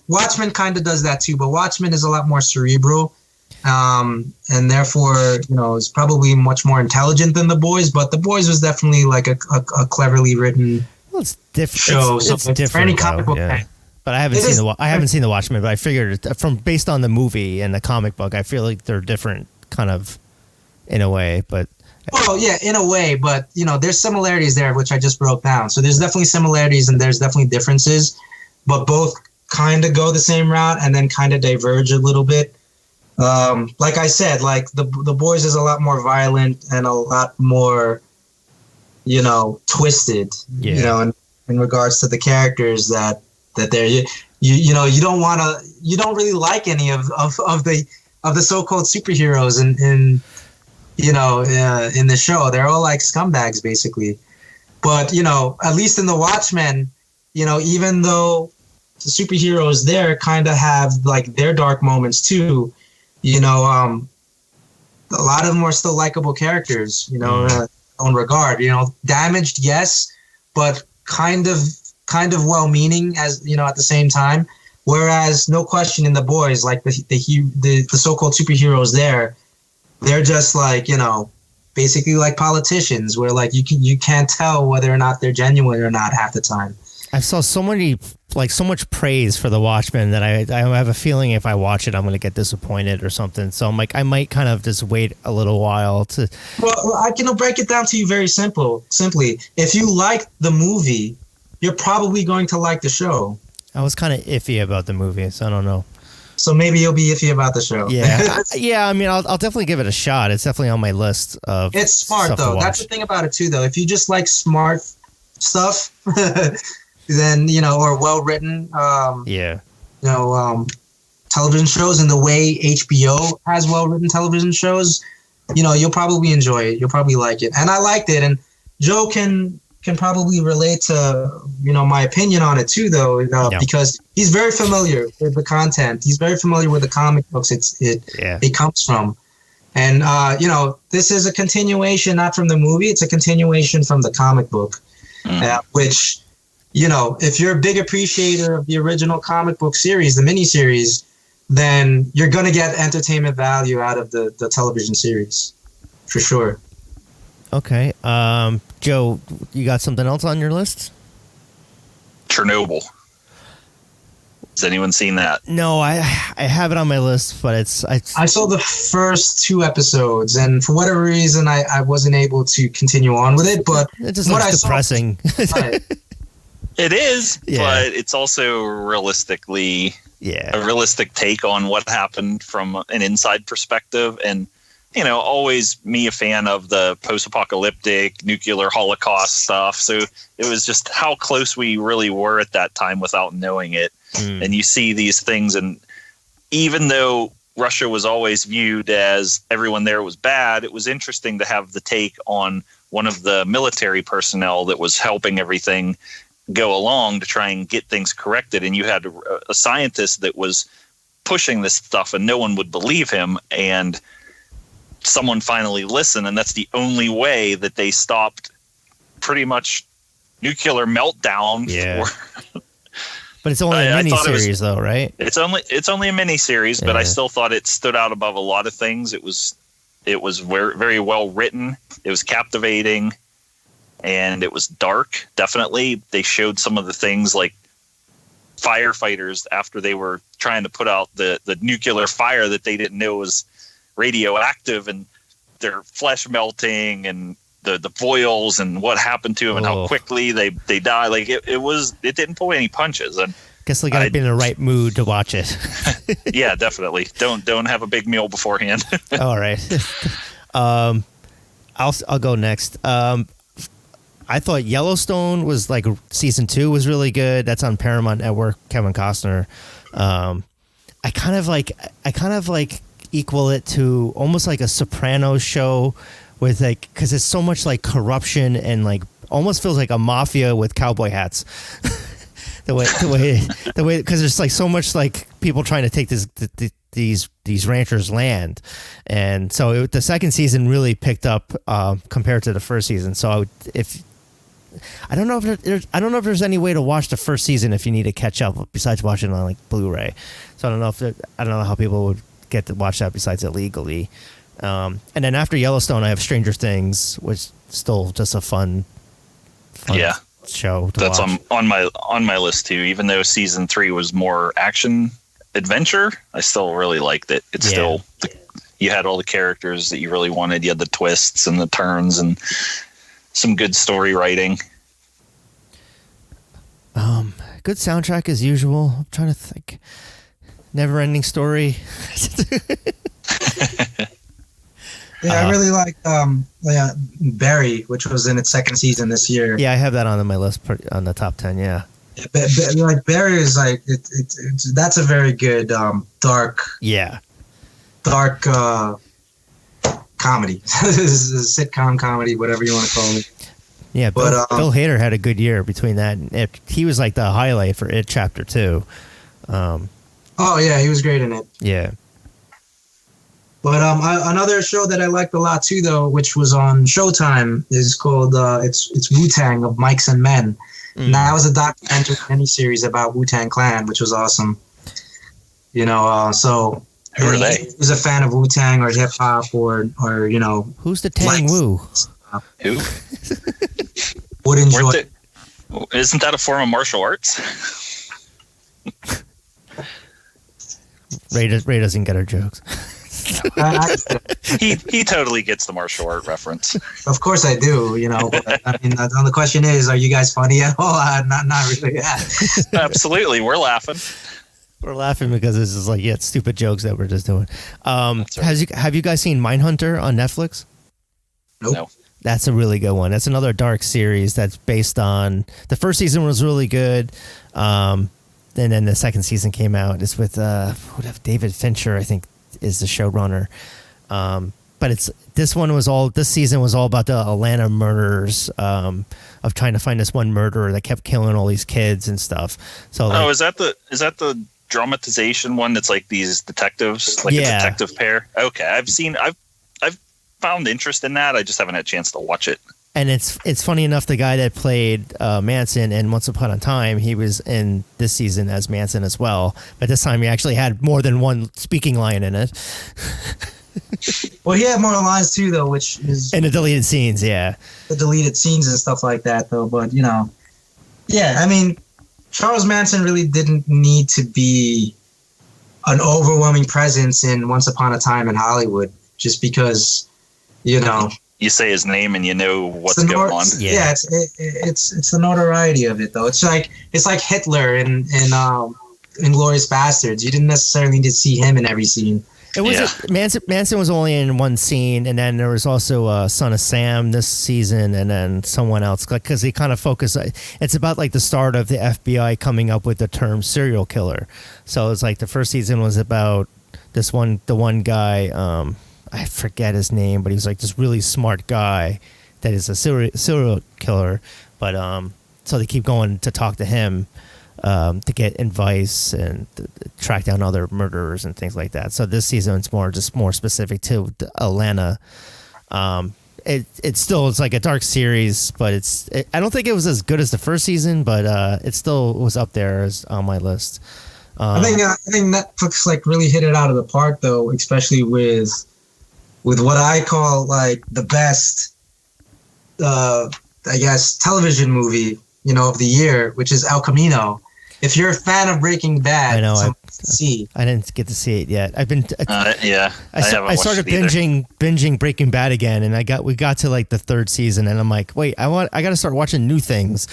Watchmen kind of does that too, but Watchmen is a lot more cerebral. And therefore, is probably much more intelligent than The Boys. But The Boys was definitely like a cleverly written it's different show. It's different for any comic book fan. But I haven't seen the Watchmen. But I figured based on the movie and the comic book, I feel like they're different, kind of, in a way. But well, yeah, in a way. But there's similarities there, which I just broke down. So there's definitely similarities and there's definitely differences, but both kind of go the same route and then kind of diverge a little bit. Like I said, like the Boys is a lot more violent and a lot more, twisted. Yeah. In regards to the characters that they're you don't really like any of the so-called superheroes in the show. They're all like scumbags basically. But at least in the Watchmen, even though the superheroes there kind of have like their dark moments too. A lot of them are still likable characters, in own regard. Damaged, yes, but kind of well-meaning as at the same time. Whereas, no question, in The Boys, like the so-called superheroes there, they're just like basically like politicians, where like you can't tell whether or not they're genuine or not half the time. I saw so much praise for The Watchmen that I have a feeling if I watch it, I'm going to get disappointed or something. So I'm like, I might kind of just wait a little while to. Well, I can break it down to you very simply. If you like the movie, you're probably going to like the show. I was kind of iffy about the movie, so I don't know. So maybe you'll be iffy about the show. Yeah, yeah. I mean, I'll definitely give it a shot. It's definitely on my list of. It's smart though. That's the thing about it too, though. If you just like smart stuff. Then or well written television shows, and the way HBO has well written television shows, you'll probably enjoy it. You'll probably like it, and I liked it. And Joe can probably relate to my opinion on it too, though, because he's very familiar with the content. He's very familiar with the comic books it comes from, and this is a continuation, not from the movie. It's a continuation from the comic book, which. If you're a big appreciator of the original comic book series, the miniseries, then you're going to get entertainment value out of the television series, for sure. Okay. Joe, you got something else on your list? Chernobyl. Has anyone seen that? No, I have it on my list, but I saw the first 2 episodes, and for whatever reason, I wasn't able to continue on with it. But it just looks depressing. It is, yeah. But it's also a realistic take on what happened from an inside perspective. And, always me a fan of the post-apocalyptic nuclear Holocaust stuff. So it was just how close we really were at that time without knowing it. And you see these things, and even though Russia was always viewed as everyone there was bad, it was interesting to have the take on one of the military personnel that was helping everything go along to try and get things corrected. And you had a scientist that was pushing this stuff and no one would believe him. And someone finally listened. And that's the only way that they stopped pretty much nuclear meltdown. Yeah. But it's only a I thought miniseries, though, right? It's only a miniseries, but I still thought it stood out above a lot of things. It was very, very well written. It was captivating, and it was dark. Definitely, they showed some of the things like firefighters after they were trying to put out the nuclear fire that they didn't know was radioactive, and their flesh melting and the boils and what happened to them and how quickly they die. Like it didn't pull any punches. And guess they got to be in the right mood to watch it. Yeah, definitely. Don't have a big meal beforehand. All right. I'll go next. I thought Yellowstone was like season 2 was really good. That's on Paramount Network. Kevin Costner. I kind of like equal it to almost like a Sopranos show with like, because it's so much like corruption and like almost feels like a mafia with cowboy hats. the way because there's like so much like people trying to take these ranchers' land, and so the second season really picked up compared to the first season. So I don't know if there's any way to watch the first season if you need to catch up besides watching on like Blu-ray. So I don't know how people would get to watch that besides illegally. And then after Yellowstone, I have Stranger Things, which is still just a fun show to That's watch. on my list too. Even though season 3 was more action adventure, I still really liked it. It's still you had all the characters that you really wanted. You had the twists and the turns and some good story writing. Good soundtrack as usual. I'm trying to think. Never Ending Story. I really liked Barry, which was in its second season this year. Yeah, I have that on my list on the top 10. Yeah. Like Barry is like that's a very good dark comedy. This is a sitcom comedy, whatever you want to call it. Yeah, Bill Hader had a good year between that and It. He was like the highlight for It Chapter 2. Oh yeah, he was great in it. Yeah. But another show that I liked a lot too, though, which was on Showtime, is called it's Wu-Tang of Mics and Men. And that was a documentary miniseries about Wu-Tang Clan, which was awesome. So who are they? Who's a fan of Wu-Tang or hip hop or who's the Tang Wu? Who? Would enjoy. Isn't that a form of martial arts? Ray doesn't get our jokes. He totally gets the martial art reference. Of course I do, But, I mean, the question is, are you guys funny at all? Not really. Yeah. Absolutely, we're laughing. We're laughing because this is like stupid jokes that we're just doing. That's right. Have you guys seen Mindhunter on Netflix? Nope. No. That's a really good one. That's another dark series that's based on the first season was really good. And then the second season came out. It's with David Fincher, I think, is the showrunner. But this season was all about the Atlanta murders, of trying to find this one murderer that kept killing all these kids and stuff. So is that the dramatization one that's like these detectives, like a detective pair? Okay, I've found interest in that. I just haven't had a chance to watch it. And it's funny enough, the guy that played Manson in Once Upon a Time, he was in this season as Manson as well. But this time he actually had more than one speaking line in it. Well, he had more lines too, though, which is in the deleted scenes, the deleted scenes and stuff like that, though. But I mean, Charles Manson really didn't need to be an overwhelming presence in Once Upon a Time in Hollywood, just because, You say his name and you know what's going on. Yeah, it's the notoriety of it, though. It's like Hitler in Inglourious Bastards. You didn't necessarily need to see him in every scene. It was Manson was only in one scene, and then there was also Son of Sam this season, and then someone else, because they kind of focus. It's about like the start of the FBI coming up with the term serial killer. So it's like the first season was about the one guy. I forget his name, but he was like this really smart guy that is a serial killer. But so they keep going to talk to him to get advice and track down other murderers and things like that. So this season it's more specific to Atlanta, and it's still like a dark series, but I don't think it was as good as the first season, but it still was up there as on my list. I think Netflix like really hit it out of the park though, especially with what I call like the best, I guess, television movie, of the year, which is El Camino. If you're a fan of Breaking Bad, I know. I didn't get to see it yet. I've been. I started binging Breaking Bad again, and we got to like the third season, and I'm like, wait, I got to start watching new things.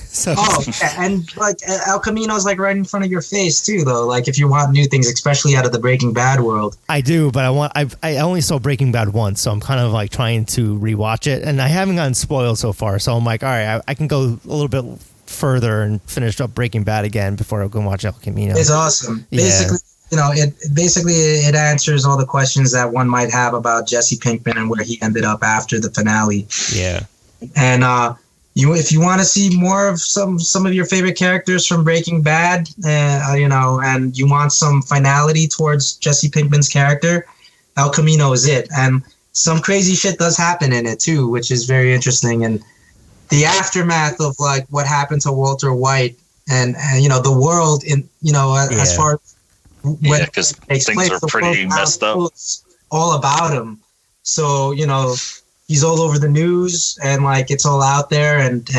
So. Oh, yeah, and like El Camino is like right in front of your face too, though. Like if you want new things, especially out of the Breaking Bad world. I do, but I only saw Breaking Bad once, so I'm kind of like trying to rewatch it, and I haven't gotten spoiled so far. So I'm like, all right, I can go a little bit further and finish up Breaking Bad again before I go and watch El Camino. It's awesome. Yeah. Basically, it answers all the questions that one might have about Jesse Pinkman and where he ended up after the finale. Yeah. And if you want to see more of some of your favorite characters from Breaking Bad, and you want some finality towards Jesse Pinkman's character, El Camino is it. And some crazy shit does happen in it too, which is very interesting. And the aftermath of like what happened to Walter White and the world as far as when because things are pretty messed up. All about him. So he's all over the news and like it's all out there and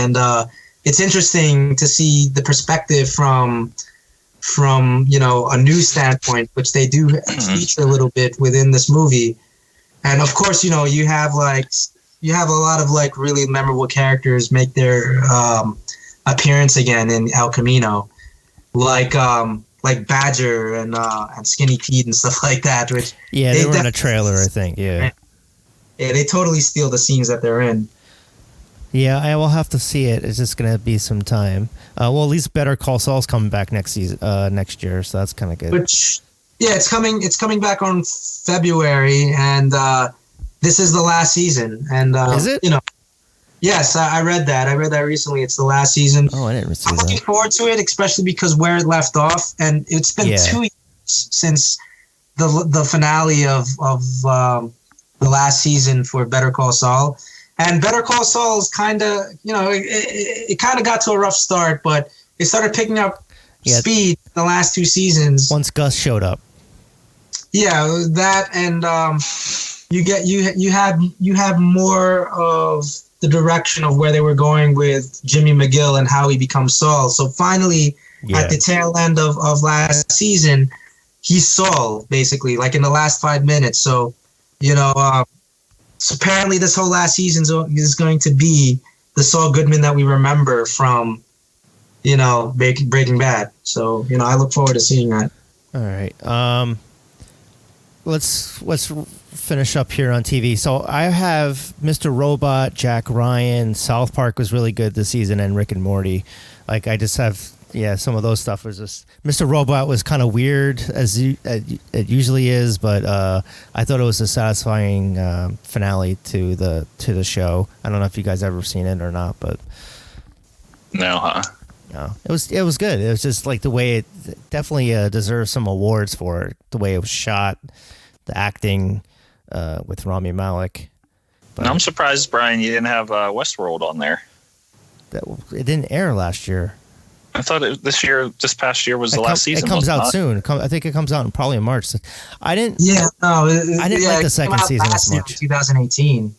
it's interesting to see the perspective from a news standpoint, which they do feature a little bit within this movie. And of course, you have a lot of like really memorable characters make their appearance again in El Camino, like Badger and Skinny Pete and stuff like that. Which they were in a trailer, I think. Yeah, they totally steal the scenes that they're in. Yeah, I will have to see it. It's just gonna be some time. Well, at least Better Call Saul's coming back next year, so that's kind of good. It's coming back on February, and this is the last season. And is it? Yes, I read that. I read that recently. It's the last season. Oh, I didn't see that. I'm looking forward to it, especially because where it left off, and it's been 2 years since the finale of the last season for Better Call Saul. And Better Call Saul is kind of, it kind of got to a rough start, but it started picking up speed the last 2 seasons. Once Gus showed up. Yeah, that and you have more of the direction of where they were going with Jimmy McGill and how he becomes Saul. So finally, at the tail end of last season, he's Saul, basically, like in the last 5 minutes. So, so apparently this whole last season is going to be the Saul Goodman that we remember from, Breaking Bad. So, I look forward to seeing that. All right. Let's finish up here on TV. So I have Mr. Robot, Jack Ryan, South Park was really good this season, and Rick and Morty. Like I just have some of those stuff was just Mr. Robot was kind of weird as it usually is, but I thought it was a satisfying finale to the show. I don't know if you guys ever seen it or not, but no, huh? No, it was good. It was just like the way it definitely deserves some awards for it. The way it was shot, the acting with Rami Malek. But I'm surprised, Brian, you didn't have Westworld on there. It didn't air last year. I thought this past year was the last season. It comes out soon. I think it comes out in probably in March. I didn't. Yeah, no, I didn't like the second season as much. 2018.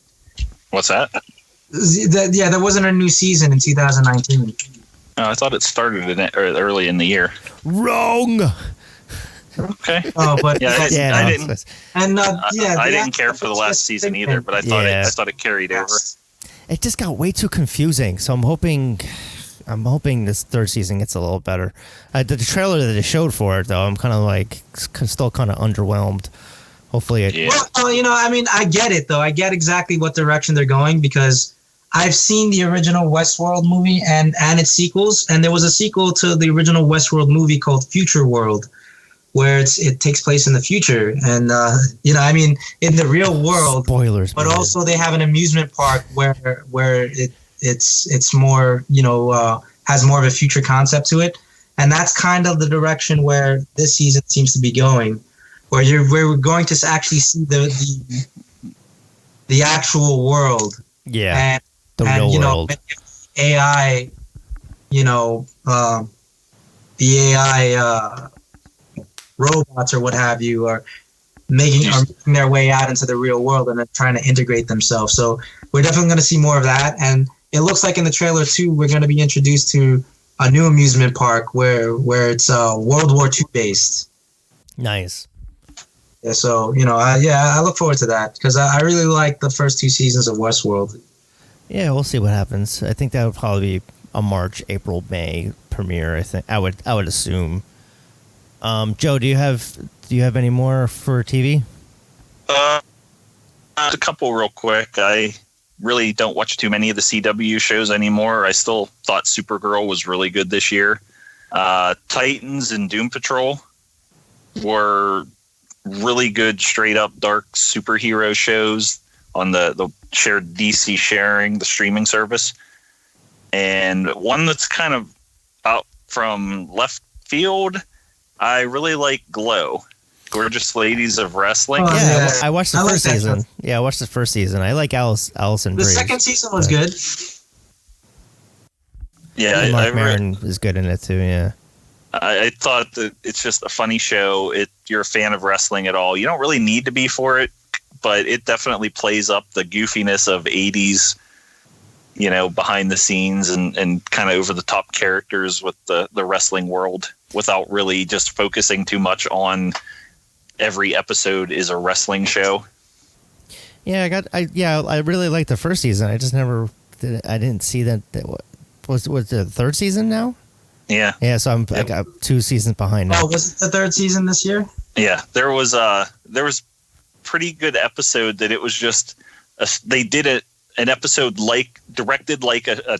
What's that? There wasn't a new season in 2019. I thought it started early in the year. Wrong. Okay. Oh, but I didn't. And I didn't care for the last season either, but I thought it carried over. It just got way too confusing. So I'm hoping this third season gets a little better. The trailer that they showed for it, though, I'm kind of like still kind of underwhelmed. Hopefully it. Yeah. Well, I get it though. I get exactly what direction they're going because I've seen the original Westworld movie and its sequels, and there was a sequel to the original Westworld movie called Future World, where it takes place in the future, and in the real world. Spoilers, but man. Also they have an amusement park where it's more has more of a future concept to it, and that's kind of the direction where this season seems to be going, where we're going to actually see the actual world. Yeah, the and real you know, world. AI, you know, the AI robots or what have you are making their way out into the real world and then trying to integrate themselves. So we're definitely going to see more of that. And it looks like in the trailer too, we're going to be introduced to a new amusement park where it's World War II based. Nice. Yeah, so you know, I look forward to that because I really like the first 2 seasons of Westworld. Yeah, we'll see what happens. I think that would probably be a March, April, May premiere. I think I would assume. Joe, do you have any more for TV? A couple real quick. I really don't watch too many of the CW shows anymore. I still thought Supergirl was really good this year. Titans and Doom Patrol were really good, straight up dark superhero shows on the shared DC sharing, the streaming service. And one that's kind of out from left field, I really like Glow, Gorgeous Ladies of Wrestling. Oh, Yeah, I watched the I like first that season. show. Yeah, I watched the first season. I like Allison The Brie. second season was good. Yeah, And Mark I Maron is good in it too. Yeah. I thought that it's just a funny show. You're a fan of wrestling at all. You don't really need to be for it, but it definitely plays up the goofiness of 80s, you know, behind the scenes and kind of over the top characters with the wrestling world without really just focusing too much on every episode is a wrestling show. Yeah, I really liked the first season. I just I didn't see that was the third season now? Yeah. Yeah, so I got 2 seasons behind now. Oh, was it the third season this year? Yeah, there was pretty good episode that it was just they did an episode directed like a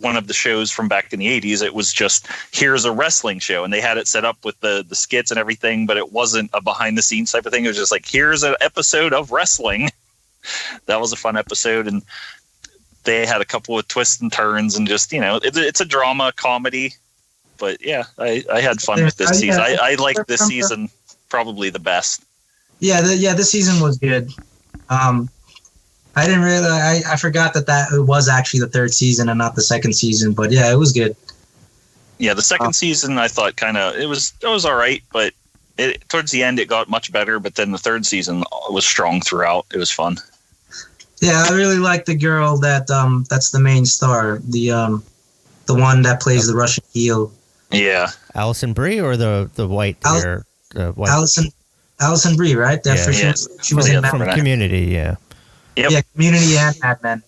one of the shows from back in the 80s. It was just, here's a wrestling show, and they had it set up with the skits and everything, but it wasn't a behind the scenes type of thing. It was just like, here's an episode of wrestling. That was a fun episode, and they had a couple of twists and turns, and just, you know, it's a drama comedy. But yeah, I had fun with this season. I like this season probably the best. Yeah, this season was good. I didn't really. I forgot that it was actually the third season and not the second season. But yeah, it was good. Yeah, the second season I thought it was all right, but towards the end it got much better. But then the third season was strong throughout. It was fun. Yeah, I really like the girl that's the main star, the one that plays the Russian heel. Yeah, Allison Brie or the white hair? White. Allison Brie, right? Yeah. She was in from Community. Yeah. Yep. Yeah, Community and Mad Men.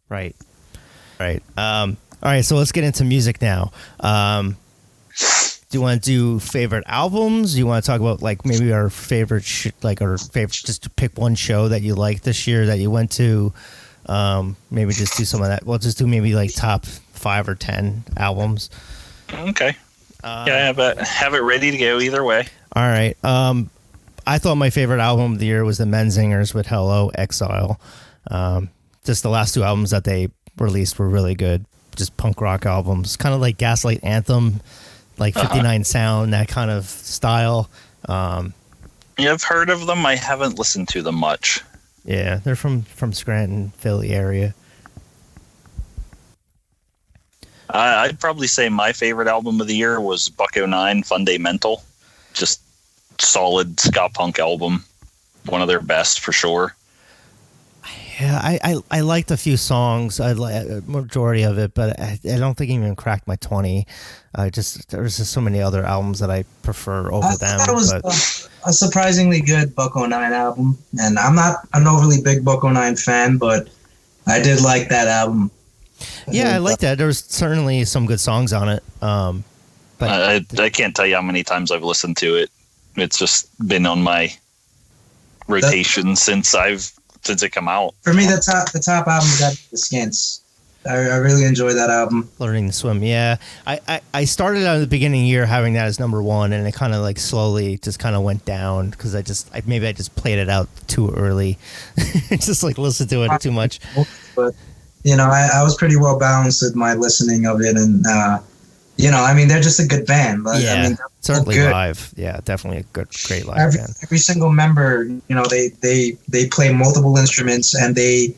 Right. All right. So let's get into music now. Do you want to do favorite albums? Do you want to talk about like maybe our favorite, just to pick one show that you liked this year that you went to? Maybe just do some of that. We'll just do maybe like top 5 or 10 albums. Okay. Yeah, have it ready to go either way. All right. I thought my favorite album of the year was the Menzingers with Hello, Exile. Just the last 2 albums that they released were really good. Just punk rock albums, kind of like Gaslight Anthem, like 59 Sound, that kind of style. Yeah, I've heard of them. I haven't listened to them much. Yeah, they're from Scranton, Philly area. I'd probably say my favorite album of the year was Buck-09, Fundamental. Just solid ska punk album. One of their best for sure. Yeah, I liked a few songs. I majority of it, but I don't think it even cracked my 20. There's just so many other albums that I prefer over them. That was a surprisingly good Buck-09 album, and I'm not an overly big Buck-09 fan, but I did like that album. Yeah, I like that. There was certainly some good songs on it. But I can't tell you how many times I've listened to it. It's just been on my rotation since it come out. For me, the top album got The Skints. I really enjoy that album. Learning to Swim, yeah. I started out at the beginning of the year having that as number 1, and it kind of like slowly just kind of went down because I just played it out too early. Just like listened to it too much. But you know, I was pretty well balanced with my listening of it, and I mean, they're just a good band. But, Yeah, I mean, certainly good. live. Yeah, definitely a great live band. Every single member, they play multiple instruments, and they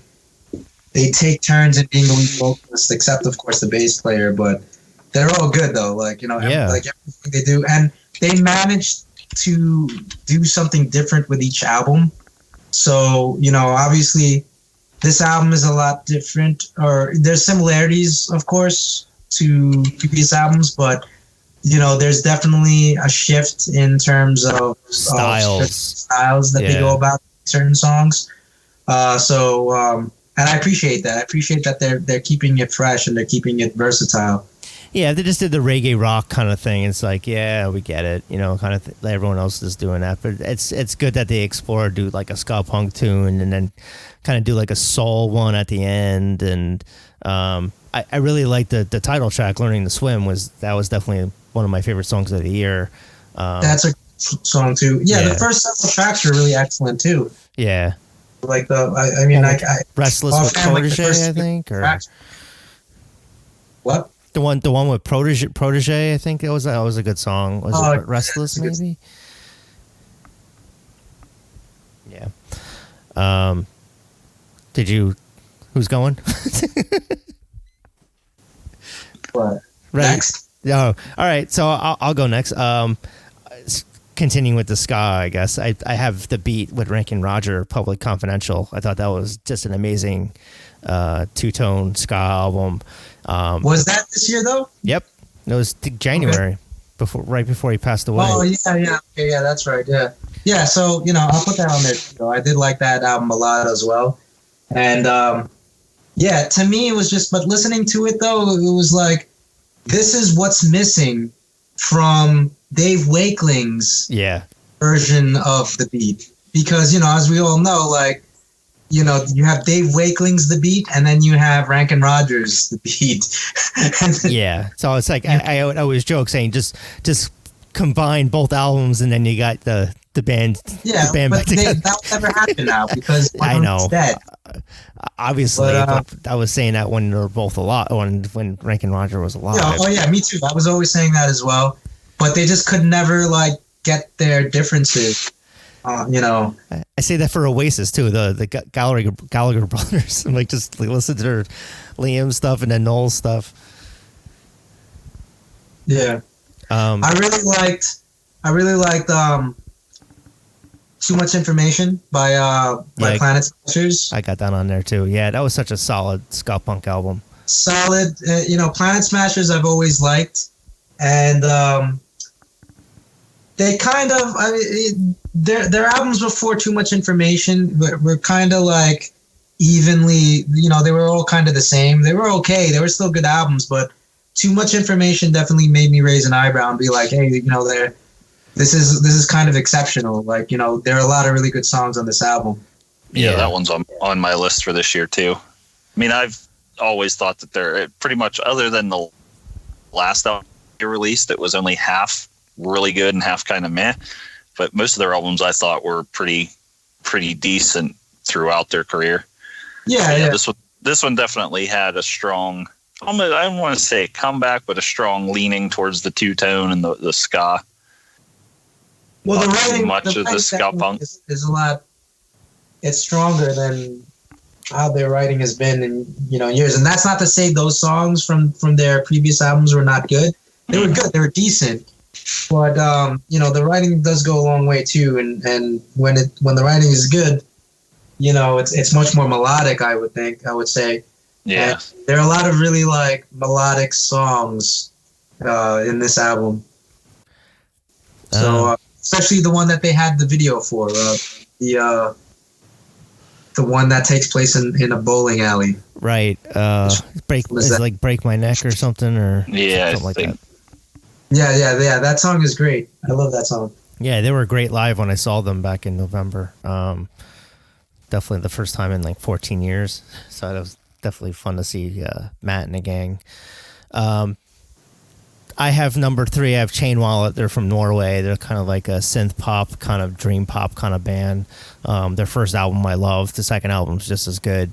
take turns in being the lead vocalist, except of course the bass player. But they're all good though. Like everything they do, and they managed to do something different with each album. So obviously, this album is a lot different, or there's similarities, of course, to previous albums, but there's definitely a shift in terms of styles that they go about certain songs. And I appreciate that. I appreciate that they're keeping it fresh and they're keeping it versatile. Yeah, they just did the reggae rock kind of thing. It's like, yeah, we get it, kind of. Everyone else is doing that, but it's good that they explore, do like a ska punk tune, and then kind of do like a soul one at the end. And I really like the title track, "Learning to Swim." Was definitely one of my favorite songs of the year. That's a song too. Yeah, the first several tracks are really excellent too. Yeah, like Restless with Protege, I think, or what? The one with Protege, I think that was a good song. Was it Restless, maybe? Yeah. Who's going? What? Next? Oh, all right. So I'll go next. Continuing with the ska, I guess. I have The Beat with Rankin Roger, Public Confidential. I thought that was just an amazing two-tone ska album. Was that this year though? Yep, it was January, right before he passed away. Oh yeah, okay, yeah, that's right, yeah. So I'll put that on there. I did like that album a lot as well, and to me it was just. But listening to it though, it was like, this is what's missing from Dave Wakeling's version of The Beat, because as we all know, like. You have Dave Wakeling's The Beat, and then you have Rankin Rogers' The Beat. Yeah. So it's like, I always joke saying just combine both albums, and then you got the band. Yeah, the band but that'll never happen now because I know. Dead. Obviously, but I was saying that when they're both alive, when Rankin Roger was alive. Yeah. Oh yeah, me too. I was always saying that as well, but they just could never get their differences. I say that for Oasis too. The Gallagher brothers. I'm like, just listen to their Liam stuff and then Noel's stuff. Yeah. I really liked Too Much Information by Planet Smashers. I got that on there too. Yeah, that was such a solid ska punk album. Solid. Planet Smashers I've always liked, and they kind of, their albums before Too Much Information were kind of like evenly, they were all kind of the same. They were okay. They were still good albums, but Too Much Information definitely made me raise an eyebrow and be like, hey, this is kind of exceptional. Like, there are a lot of really good songs on this album. Yeah, that one's on my list for this year too. I mean, I've always thought that they're pretty much, other than the last album they released, it was only half really good and half kind of meh, but most of their albums I thought were pretty decent throughout their career. Yeah. This one definitely had a strong, I don't want to say a comeback, but a strong leaning towards the two-tone and the ska. Well, the writing, much of the ska punk is a lot. It's stronger than how their writing has been in years, and that's not to say those songs from their previous albums were not good. They were good. They were decent. But the writing does go a long way too, and when the writing is good, it's much more melodic. I would say. Yeah. And there are a lot of really melodic songs in this album. So especially the one that they had the video for, the one that takes place in a bowling alley. Right. Break My Neck or something, or something like that. Yeah. That song is great. I love that song. Yeah, they were great live when I saw them back in November. Definitely the first time in 14 years. So it was definitely fun to see Matt and the gang. I have number 3. I have Chain Wallet. They're from Norway. They're kind of like a synth pop, kind of dream pop kind of band. Their first album I loved. The second album's just as good.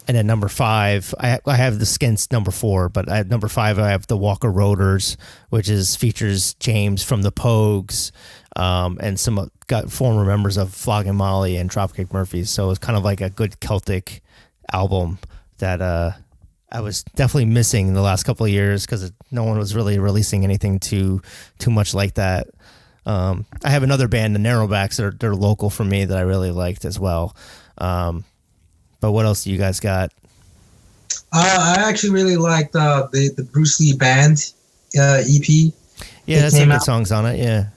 And then number 5, I have the Skins number 4, but at number 5 I have the Walker Roaders, which features James from the Pogues, and some got former members of Flogging Molly and Dropkick Murphys. So it's kind of like a good Celtic album that I was definitely missing in the last couple of years because no one was really releasing anything too much like that. I have another band, the Narrowbacks, they're local for me that I really liked as well. But what else do you guys got? I actually really liked the Bruce Lee Band EP. Yeah, that's some good songs on it. Yeah.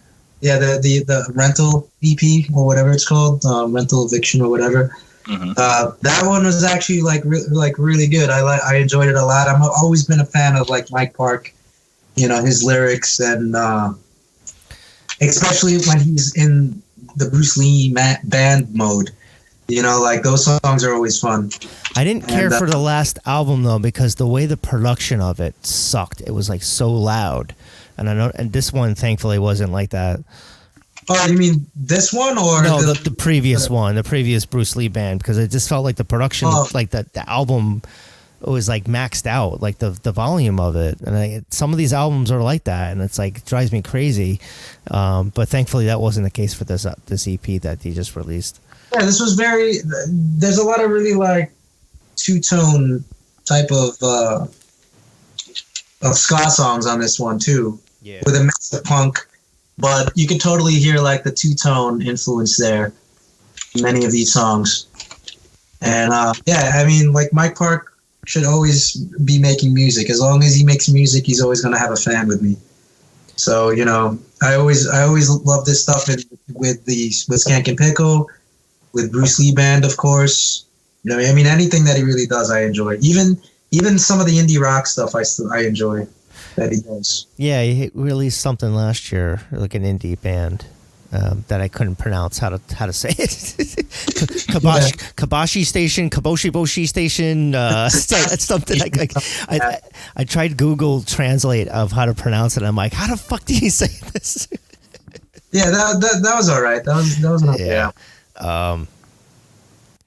Yeah, the Rental EP or whatever it's called, Rental Eviction or whatever. Mm-hmm. That one was actually really good. I enjoyed it a lot. I've always been a fan of like Mike Park, his lyrics, and especially when he's in the Bruce Lee band mode. Like those songs are always fun. I didn't care for the last album though because the way the production of it sucked. It was like so loud, and this one thankfully wasn't like that. Oh, you mean this one or no? The previous one, the previous Bruce Lee Band, because it just felt like the production, like the album, was like maxed out, like the volume of it. And some of these albums are like that, and it's like it drives me crazy. But thankfully, that wasn't the case for this EP that he just released. Yeah, this was there's a lot of really like two-tone type of ska songs on this one too. Yeah. With a mix of punk, but you can totally hear like the two-tone influence there in many of these songs. And I mean, like Mike Park should always be making music. As long as he makes music, he's always going to have a fan with me. So, I always love this stuff with Skank and Pickle, with Bruce Lee Band, of course. I mean, anything that he really does, I enjoy. Even some of the indie rock stuff, I enjoy that he does. Yeah, he released something last year, like an indie band that I couldn't pronounce how to say it. Kabashi Station, Kaboshi Boshi Station. It's something like I tried Google Translate of how to pronounce it. And I'm like, how the fuck do you say this? Yeah, that was all right. That was enough. Yeah.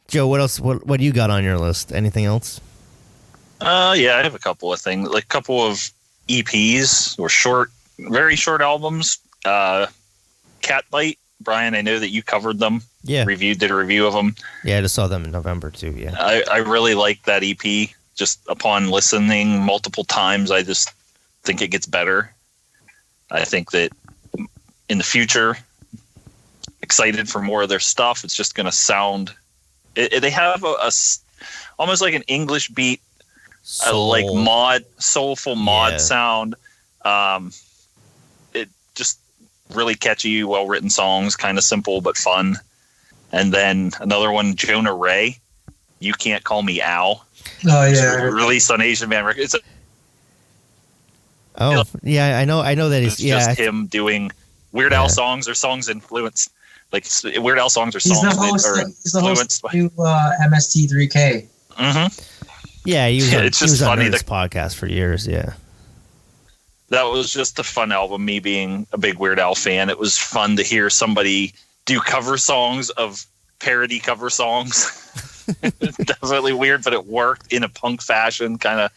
Joe, what else? What do you got on your list? Anything else? Yeah, I have a couple of things, like a couple of EPs or very short albums. Catbite, Brian, I know that you covered them. Yeah. Did a review of them. Yeah, I just saw them in November too. Yeah. I really like that EP. Just upon listening multiple times, I just think it gets better. I think that in the future, excited for more of their stuff. It's just going to sound. They have a almost like an English beat, like soulful mod sound. It just really catchy, well written songs, kind of simple but fun. And then another one, Jonah Ray, You Can't Call Me Al. Oh yeah, released on Asian Man Records. I know that he's just him doing Weird Al songs or songs influenced. Like Weird Al songs or songs he's the host of MST3K. Mm-hmm. Yeah, he was on funny this podcast for years. Yeah, that was just a fun album. Me being a big Weird Al fan, it was fun to hear somebody do cover songs of parody cover songs. Definitely weird, but it worked in a punk fashion, kind of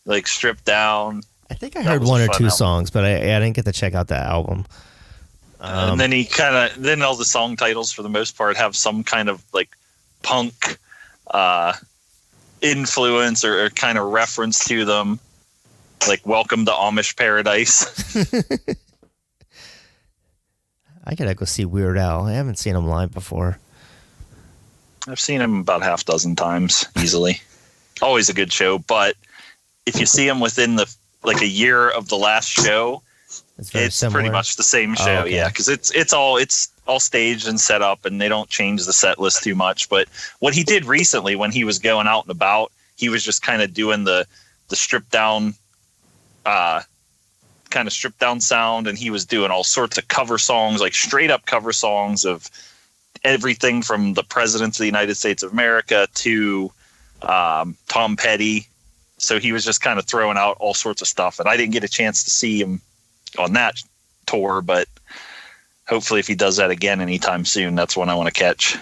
like stripped down. I think I heard one or two songs, but I didn't get to check out that album. And then all the song titles for the most part have some kind of like punk influence or kind of reference to them, like Welcome to Amish Paradise. I gotta go see Weird Al. I haven't seen him live before. I've seen him about half dozen times easily. Always a good show, but if you see him within a year of the last show, it's pretty much the same show. Oh, okay. Yeah, because it's all staged and set up, and they don't change the set list too much. But what he did recently, when he was going out and about, he was just kind of doing the stripped down, kind of stripped down sound, and he was doing all sorts of cover songs, like straight up cover songs of everything from the presidents of the United States of America to Tom Petty. So he was just kind of throwing out all sorts of stuff, and I didn't get a chance to see him on that tour, but hopefully if he does that again anytime soon, that's one I want to catch.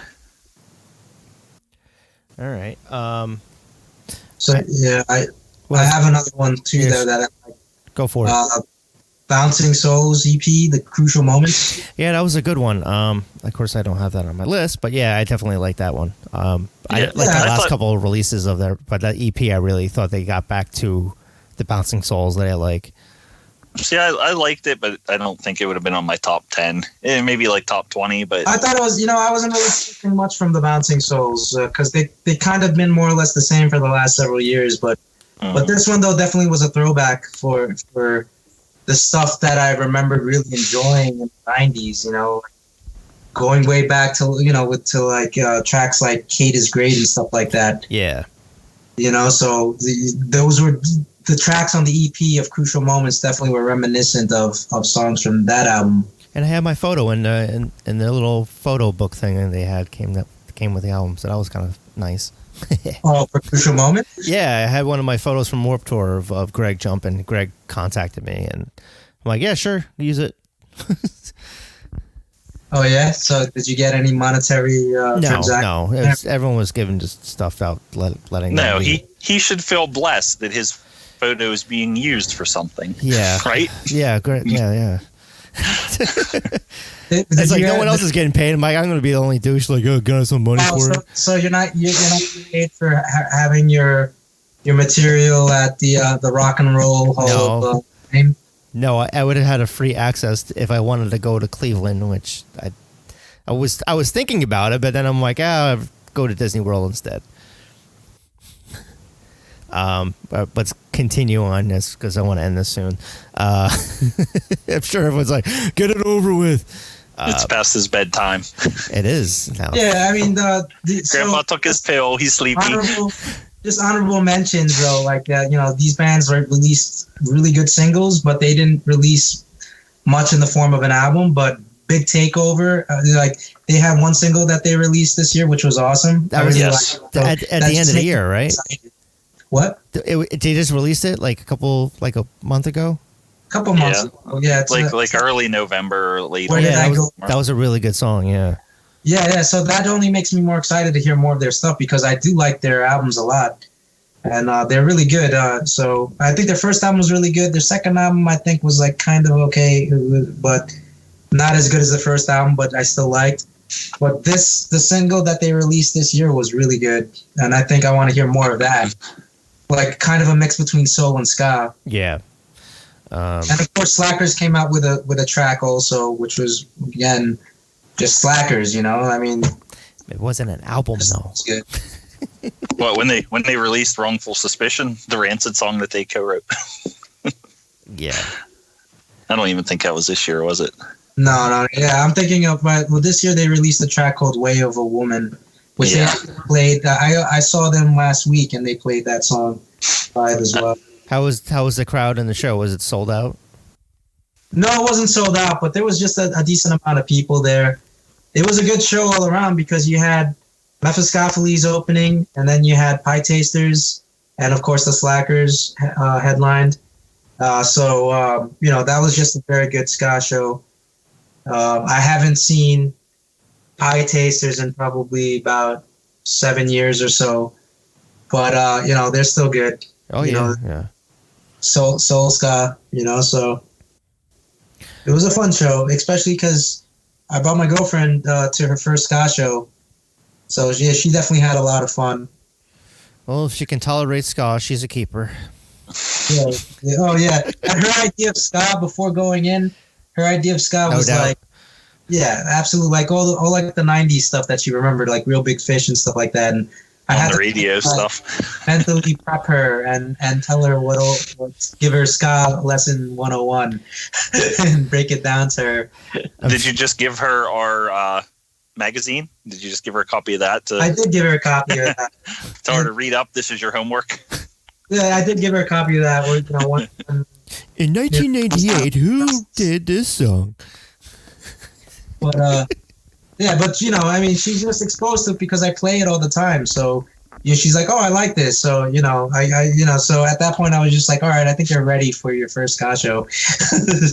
All right. So I have another one too that I like. Go for it. Bouncing Souls EP, The Crucial Moments. Yeah, that was a good one. Of course, I don't have that on my list, but yeah, I definitely like that one. I like the last couple of releases of there, but that EP, I really thought they got back to the Bouncing Souls that I like. See, I liked it, but I don't think it would have been on my top 10. Maybe like top 20, but... I thought it was, I wasn't really taking much from the Bouncing Souls, because they kind of been more or less the same for the last several years, but this one, though, definitely was a throwback for the stuff that I remember really enjoying in the 90s, going way back to, tracks like Kate is Great and stuff like that. Yeah. So those were... The tracks on the EP of Crucial Moments definitely were reminiscent of songs from that album. And I had my photo in the little photo book thing that they had came with the album, so that was kind of nice. Oh, for Crucial Moments? Yeah, I had one of my photos from Warped Tour of Greg jumping. Greg contacted me, and I'm like, yeah, sure, use it. Oh, yeah? So did you get any monetary transaction? No. Everyone was giving just stuff out, letting No, them he should feel blessed that his photo is being used for something. Yeah. Right? Yeah, great. Yeah. It's like no one else is getting paid. I'm going to be the only douche. Like, got some money for it. So you're not paid for having your material at the Rock and Roll Hall of Fame? No, I would have had a free access if I wanted to go to Cleveland, which I was thinking about it, but then I'm like, I'll go to Disney World instead. But let's continue on this because I want to end this soon. I'm sure everyone's like, get it over with. It's past his bedtime. It is now. Yeah, I mean, Grandpa took his pill. He's sleepy. Honorable mentions though, like these bands released really good singles, but they didn't release much in the form of an album. But Big Takeover, they had one single that they released this year, which was awesome. That was at the end of the year, right? What? They just released it like a month ago? A couple months ago. Yeah. It's early November or late. That was a really good song, yeah. Yeah. So that only makes me more excited to hear more of their stuff because I do like their albums a lot. And they're really good. So I think their first album was really good. Their second album, I think, was kind of okay, but not as good as the first album, but I still liked. But the single that they released this year was really good. And I think I want to hear more of that. Kind of a mix between soul and ska. Yeah. And of course, Slackers came out with a track also, which was again just Slackers. I mean, it wasn't an album though. It's good. Well, when they released Wrongful Suspicion, the Rancid song that they co-wrote. Yeah. I don't even think that was this year, was it? No. Yeah, I'm thinking of this year they released a track called "Way of a Woman." Which they played. I saw them last week, and they played that song live as well. How was the crowd in the show? Was it sold out? No, it wasn't sold out, but there was just a decent amount of people there. It was a good show all around because you had Mephistopheles opening, and then you had Pie Tasters, and of course the Slackers headlined. So that was just a very good ska show. I haven't seen Pie Tasters in probably about 7 years or so, but they're still good. Oh yeah. Soul ska, so it was a fun show, especially because I brought my girlfriend to her first ska show, so yeah, she definitely had a lot of fun. Well, if she can tolerate ska, she's a keeper. Yeah. Oh yeah, and her idea of ska before going in, was yeah, absolutely. All the 90s stuff that she remembered, like Real Big Fish and stuff like that. And I had the radio stuff. Mentally prep her and tell her give her ska lesson 101 and break it down to her. Did you just give her our magazine? Did you just give her a copy of that? I did give her a copy of that. Tell her to read up. This is your homework. Yeah, I did give her a copy of that. In 1998, who did this song? But I mean, she's just exposed to it because I play it all the time. So she's like, oh, I like this. So, so at that point I was just like, all right, I think you're ready for your first ska show.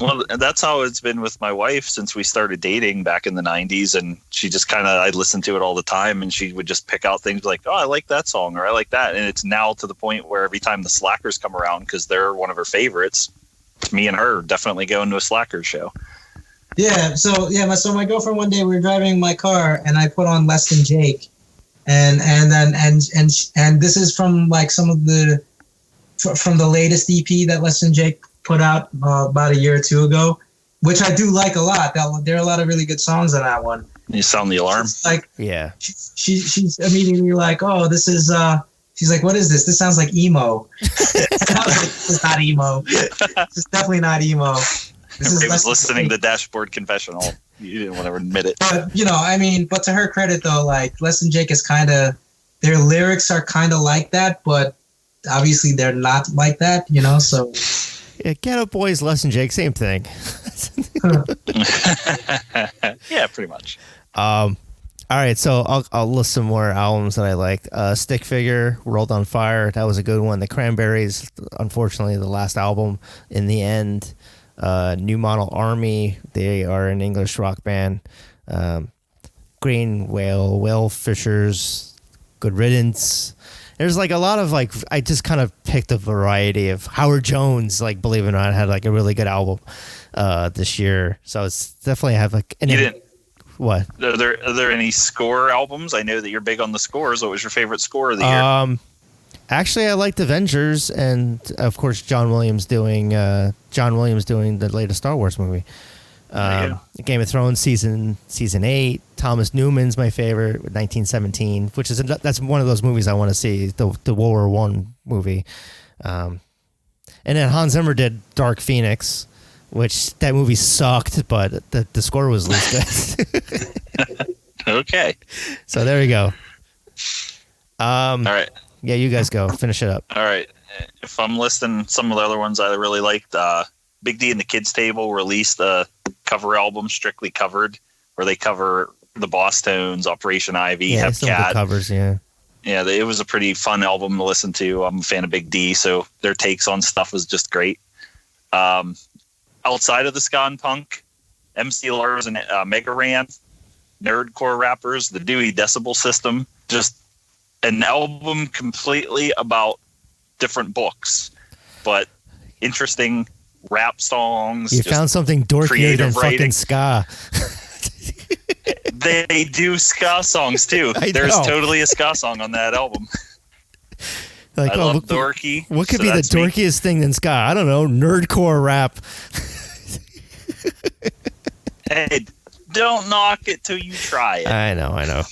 Well, that's how it's been with my wife since we started dating back in the 90s. And she just I listened to it all the time, and she would just pick out things like, oh, I like that song, or I like that. And it's now to the point where every time the Slackers come around, because they're one of her favorites, me and her definitely going to a Slackers show. Yeah. So my girlfriend, one day we were driving my car and I put on Less Than Jake. And this is from like some of from the latest EP that Less Than Jake put out about a year or two ago, which I do like a lot. There are a lot of really good songs on that one. You sound the alarm. Like, yeah. She's immediately like, oh, this is. She's like, what is this? This sounds like emo. And I was like, this is not emo. This is definitely not emo. Everybody was listening to Dashboard Confessional. You didn't want to admit it. But, but to her credit, though, like, Less Than Jake is their lyrics are kind of like that, but obviously they're not like that, so. Yeah, Get Up Boys, Less Than Jake, same thing. Yeah, pretty much. All right, so I'll list some more albums that I liked. Stick Figure, World on Fire, that was a good one. The Cranberries, unfortunately, the last album in the end. New Model Army, they are an English rock band. Green Whale, Whale Fishers, Good Riddance. There's like a lot of like, I just kind of picked a variety of Howard Jones, like, believe it or not, had like a really good album this year. So it's definitely have like what? Are there any score albums? I know that you're big on the scores. What was your favorite score of the year? Actually, I liked Avengers, and of course, John Williams doing the latest Star Wars movie. Game of Thrones season 8. Thomas Newman's my favorite, 1917, which is that's one of those movies I want to see, the World War I movie. And then Hans Zimmer did Dark Phoenix, which that movie sucked, but the score was at least good. Okay. So there you go. All right. Yeah, you guys go. Finish it up. All right. If I'm listing some of the other ones I really liked, Big D and the Kids Table released a cover album, Strictly Covered, where they cover the Boss Tones, Operation Ivy, Hepcat. Covers, yeah. Yeah, it was a pretty fun album to listen to. I'm a fan of Big D, so their takes on stuff was just great. Outside of the ska and punk, MC Lars and Mega Ran, nerdcore rappers, the Dewey Decibel System, just an album completely about different books, but interesting rap songs. You found something dorkier than fucking ska. They do ska songs too. There's totally a ska song on that album. Like, I love dorky. What could be the dorkiest thing than ska? I don't know. Nerdcore rap. Hey, don't knock it till you try it. I know.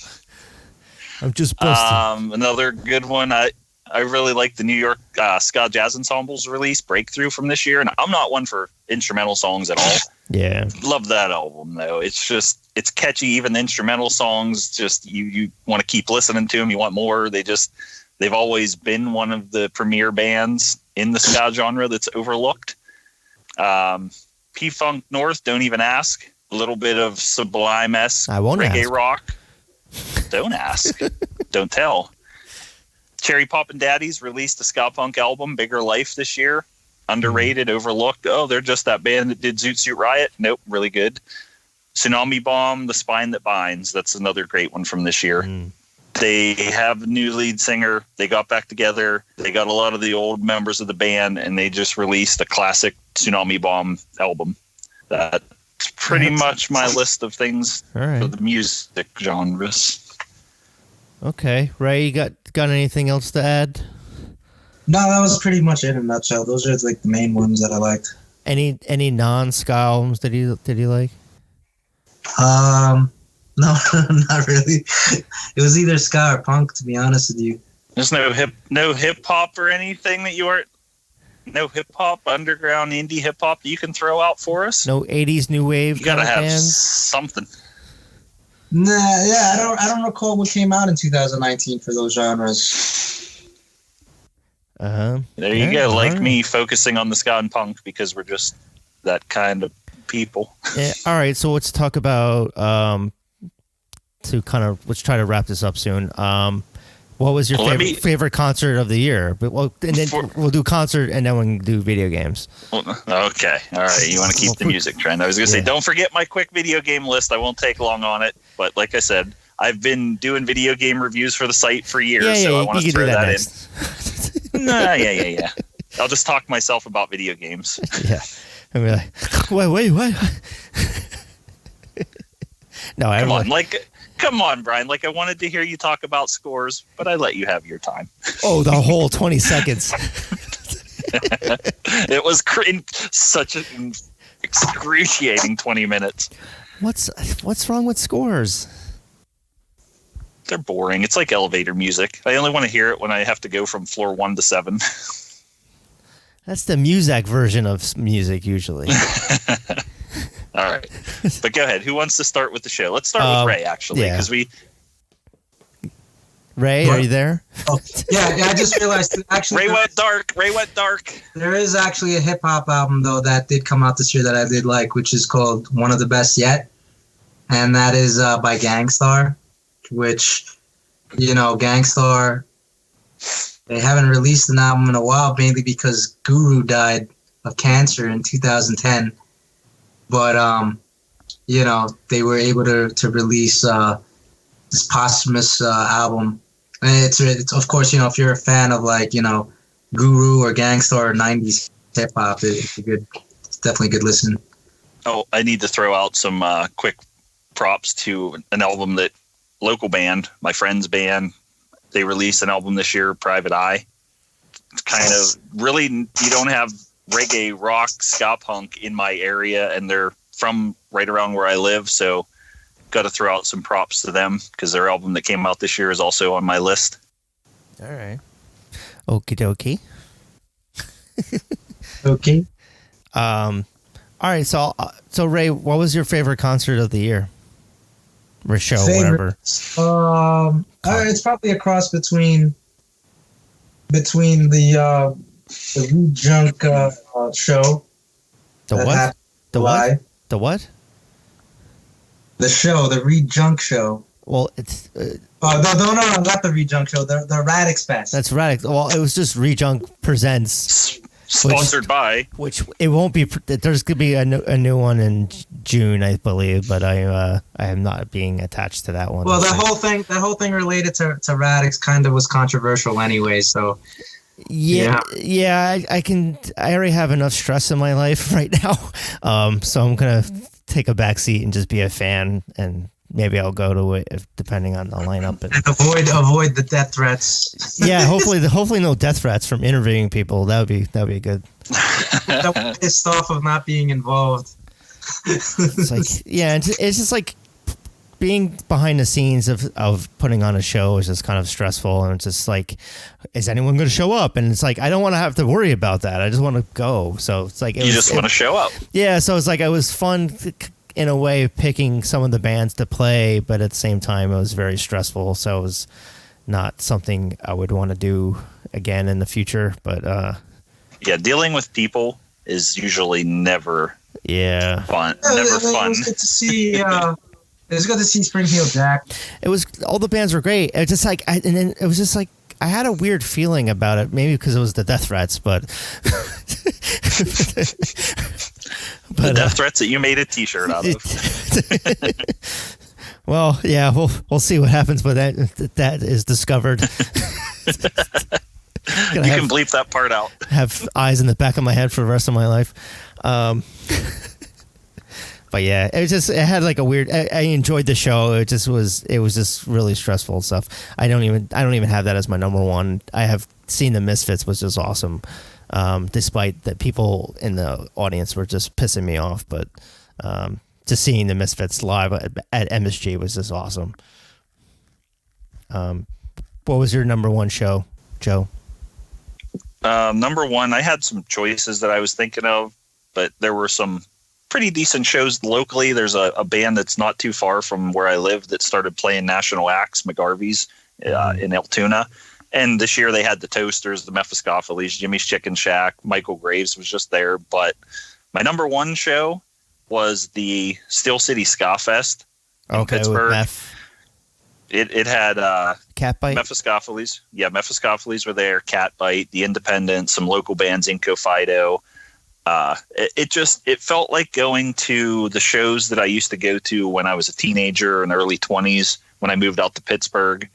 I'm just busting. Another good one. I really like the New York Ska Jazz Ensemble's release, Breakthrough, from this year. And I'm not one for instrumental songs at all. Yeah. Love that album, though. It's catchy. Even the instrumental songs, just you want to keep listening to them. You want more. They've always been one of the premier bands in the ska genre that's overlooked. P-Funk North, Don't Even Ask. A little bit of Sublime-esque reggae rock. Don't ask. Don't tell. Cherry Poppin' Daddies released a ska punk album, Bigger Life, this year. Underrated, overlooked. Oh, they're just that band that did Zoot Suit Riot. Nope, really good. Tsunami Bomb, The Spine That Binds. That's another great one from this year. They have a new lead singer. They got back together. They got a lot of the old members of the band, and they just released a classic Tsunami Bomb album. That's pretty much my list of things for the music genres. Okay, Ray, you got anything else to add? No, that was pretty much it in a nutshell. Those are like the main ones that I liked. Any non-ska albums did you like? No, not really. It was either ska or punk, to be honest with you. There's no hip hop or anything that you aren't. No hip hop, underground indie hip hop that you can throw out for us. No 80s new wave. You gotta have bands? something. Nah, yeah, I don't recall what came out in 2019 for those genres. There you go. Like me focusing on the ska and punk because we're just that kind of people. Yeah, all right, so let's talk about let's try to wrap this up soon. What was your favorite concert of the year? But and then we'll do concert, and then we can do video games. Okay, all right. You want to keep the music trend? I was going to say, don't forget my quick video game list. I won't take long on it, but like I said, I've been doing video game reviews for the site for years, so I want to throw that in. Yeah. I'll just talk myself about video games. Yeah, I'll be like, wait, what? No, Come on, Brian. Like, I wanted to hear you talk about scores, but I let you have your time. Oh, the whole 20 seconds. It was such an excruciating 20 minutes. What's wrong with scores? They're boring. It's like elevator music. I only want to hear it when I have to go from floor 1 to 7. That's the Muzak version of music, usually. All right. But go ahead. Who wants to start with the show? Let's start with Ray, actually, because Ray, are you there? Oh, yeah, I just realized actually Ray went dark. There is actually a hip hop album though that did come out this year that I did like, which is called One of the Best Yet, and that is by Gangstar, which Gangstar, they haven't released an album in a while, mainly because Guru died of cancer in 2010. But they were able to release this posthumous album, and it's of course, if you're a fan of Guru or Gangstar or 90s hip hop, it's definitely a good listen. Oh, I need to throw out some quick props to an album that local band, my friend's band, they released an album this year, Private Eye. It's kind of really, you don't have reggae, rock, ska punk in my area, and they're from right around where I live, so got to throw out some props to them because their album that came out this year is also on my list. All right. Okie dokie. Okay. All right. So Ray, what was your favorite concert of the year? Or show, whatever. It's probably a cross between the ReadJunk show. The what? The what? The what? The show, the ReadJunk show. Well, it's... no, not the ReadJunk show. The Radix Fest. That's Radix. Well, it was just ReadJunk Presents. Sponsored by. Which it won't be... There's going to be a new one in June, I believe, but I am not being attached to that one. Well, that whole thing related to Radix kind of was controversial anyway, so... Yeah, I already have enough stress in my life right now, so I'm gonna take a back seat and just be a fan, and maybe I'll go to it depending on the lineup. And avoid the death threats. Yeah, hopefully no death threats from interviewing people. That would be good. I'm pissed off of not being involved. It's like, yeah, it's just like being behind the scenes of putting on a show is just kind of stressful, and it's just like, is anyone going to show up? And it's like, I don't want to have to worry about that. I just want to go. So it's like, you just want to show up. Yeah. So it's like, it was fun in a way picking some of the bands to play, but at the same time it was very stressful. So it was not something I would want to do again in the future. But yeah, dealing with people is usually never fun. It was good to see. It was good to see Springfield Jack. It was, all the bands were great. It was just like, and then it was just like, I had a weird feeling about it, maybe because it was the death threats, but the death threats that you made a T-shirt out of. Well, yeah, we'll see what happens, but that is discovered. You can bleep that part out. Have eyes in the back of my head for the rest of my life. But yeah, it had like a weird. I enjoyed the show. It was just really stressful stuff. I don't even have that as my number one. I have seen the Misfits, was just awesome. Despite that, people in the audience were just pissing me off, but just seeing the Misfits live at MSG was just awesome. What was your number one show, Joe? Number one, I had some choices that I was thinking of, but there were some pretty decent shows locally. There's a band that's not too far from where I live that started playing national acts, McGarvey's, in Altoona. And this year they had the Toasters, the Mephistopheles, Jimmy's Chicken Shack, Michael Graves was just there. But my number one show was the Steel City Ska Fest in Pittsburgh. It had Catbite. Mephistopheles. Yeah, Mephistopheles were there. Catbite, The Independent, some local bands, Inco Fido. It felt like going to the shows that I used to go to when I was a teenager in the early 20s when I moved out to Pittsburgh.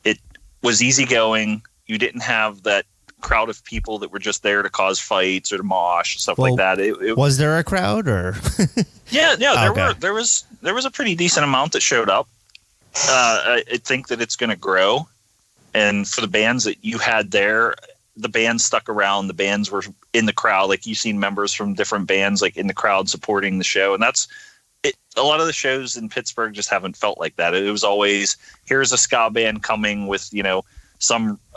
It was easygoing. You didn't have that crowd of people that were just there to cause fights or to mosh, stuff like that. Was there a crowd or? Yeah, Okay. there was a pretty decent amount that showed up. I think that it's going to grow, and for the bands that you had there, the bands stuck around. The bands were in the crowd, like you've seen members from different bands like in the crowd supporting the show, and that's it. A lot of the shows in Pittsburgh just haven't felt like that. It was always, here's a ska band coming with a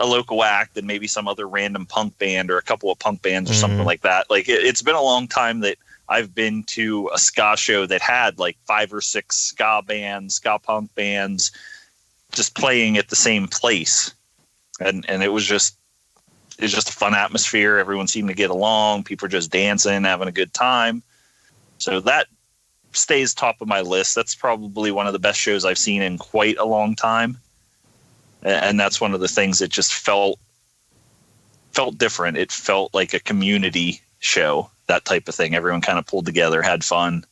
local act and maybe some other random punk band or a couple of punk bands or something like that. Like it's been a long time that I've been to a ska show that had like 5 or 6 ska punk bands just playing at the same place. And it was just a fun atmosphere. Everyone seemed to get along. People were just dancing, having a good time. So that stays top of my list. That's probably one of the best shows I've seen in quite a long time. And that's one of the things that just felt different. It felt like a community show, that type of thing. Everyone kind of pulled together, had fun.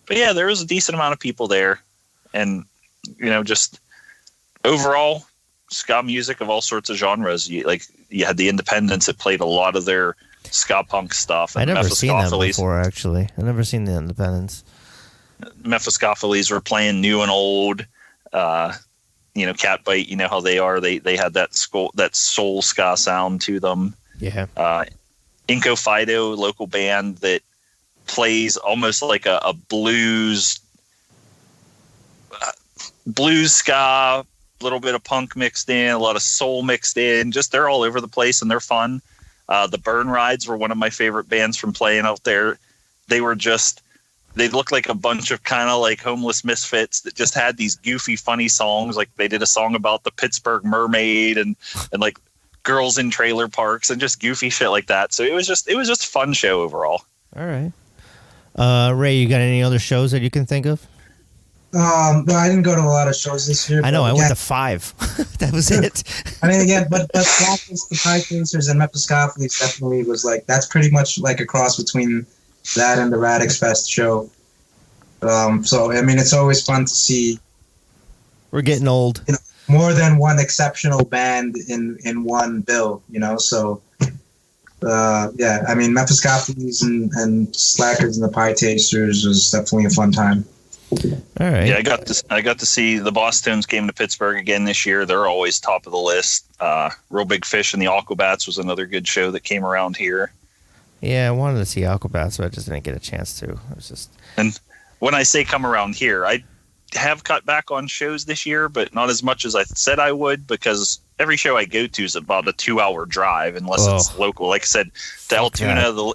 But yeah, there was a decent amount of people there. And, just overall, ska music of all sorts of genres. You had the Independents that played a lot of their ska punk stuff. And I never seen them before, actually. I never seen the Independents. Mephistopheles were playing new and old. Catbite, how they are. They had that soul ska sound to them. Yeah. Inco Fido, local band that plays almost like a blues ska, a little bit of punk mixed in, a lot of soul mixed in. Just they're all over the place and they're fun. The Burn Rides were one of my favorite bands from playing out there. They looked like a bunch of kind of like homeless misfits that just had these goofy, funny songs. Like they did a song about the Pittsburgh Mermaid and like girls in trailer parks and just goofy shit like that. So it was just a fun show overall. All right. Ray, you got any other shows that you can think of? No, I didn't go to a lot of shows this year. I know. I went to 5. That was it. I mean, again, but Blackness, the Pie Chasers, and Mephistopheles definitely was like, that's pretty much like a cross between that and the Radix Fest show. So, I mean, it's always fun to see. We're getting old. More than one exceptional band in one bill, So, yeah, I mean, Mephistopheles and Slackers and the Pie Tasters was definitely a fun time. All right. Yeah, I got to see the Bosstones came to Pittsburgh again this year. They're always top of the list. Real Big Fish and the Aquabats was another good show that came around here. Yeah, I wanted to see Aquabats, but I just didn't get a chance to. And when I say come around here, I have cut back on shows this year, but not as much as I said I would, because every show I go to is about a 2-hour drive, unless it's local. Like I said, to Altoona,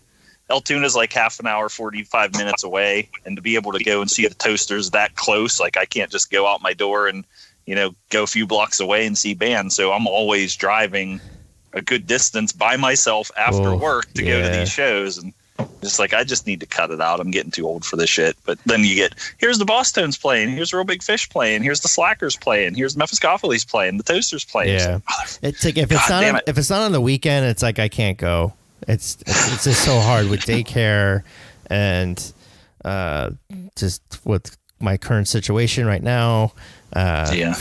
Altoona is like half an hour, 45 minutes away, and to be able to go and see the Toasters that close, like I can't just go out my door and go a few blocks away and see bands. So I'm always driving a good distance by myself after work to go to these shows, and it's like I just need to cut it out. I'm getting too old for this shit. But then you get, here's the Bosstones playing, here's Real Big Fish playing, here's the Slackers playing, here's Mephistopheles playing, the Toasters playing. Yeah, it's like if it's not on the weekend, it's like I can't go. It's just so hard with daycare and just with my current situation right now. It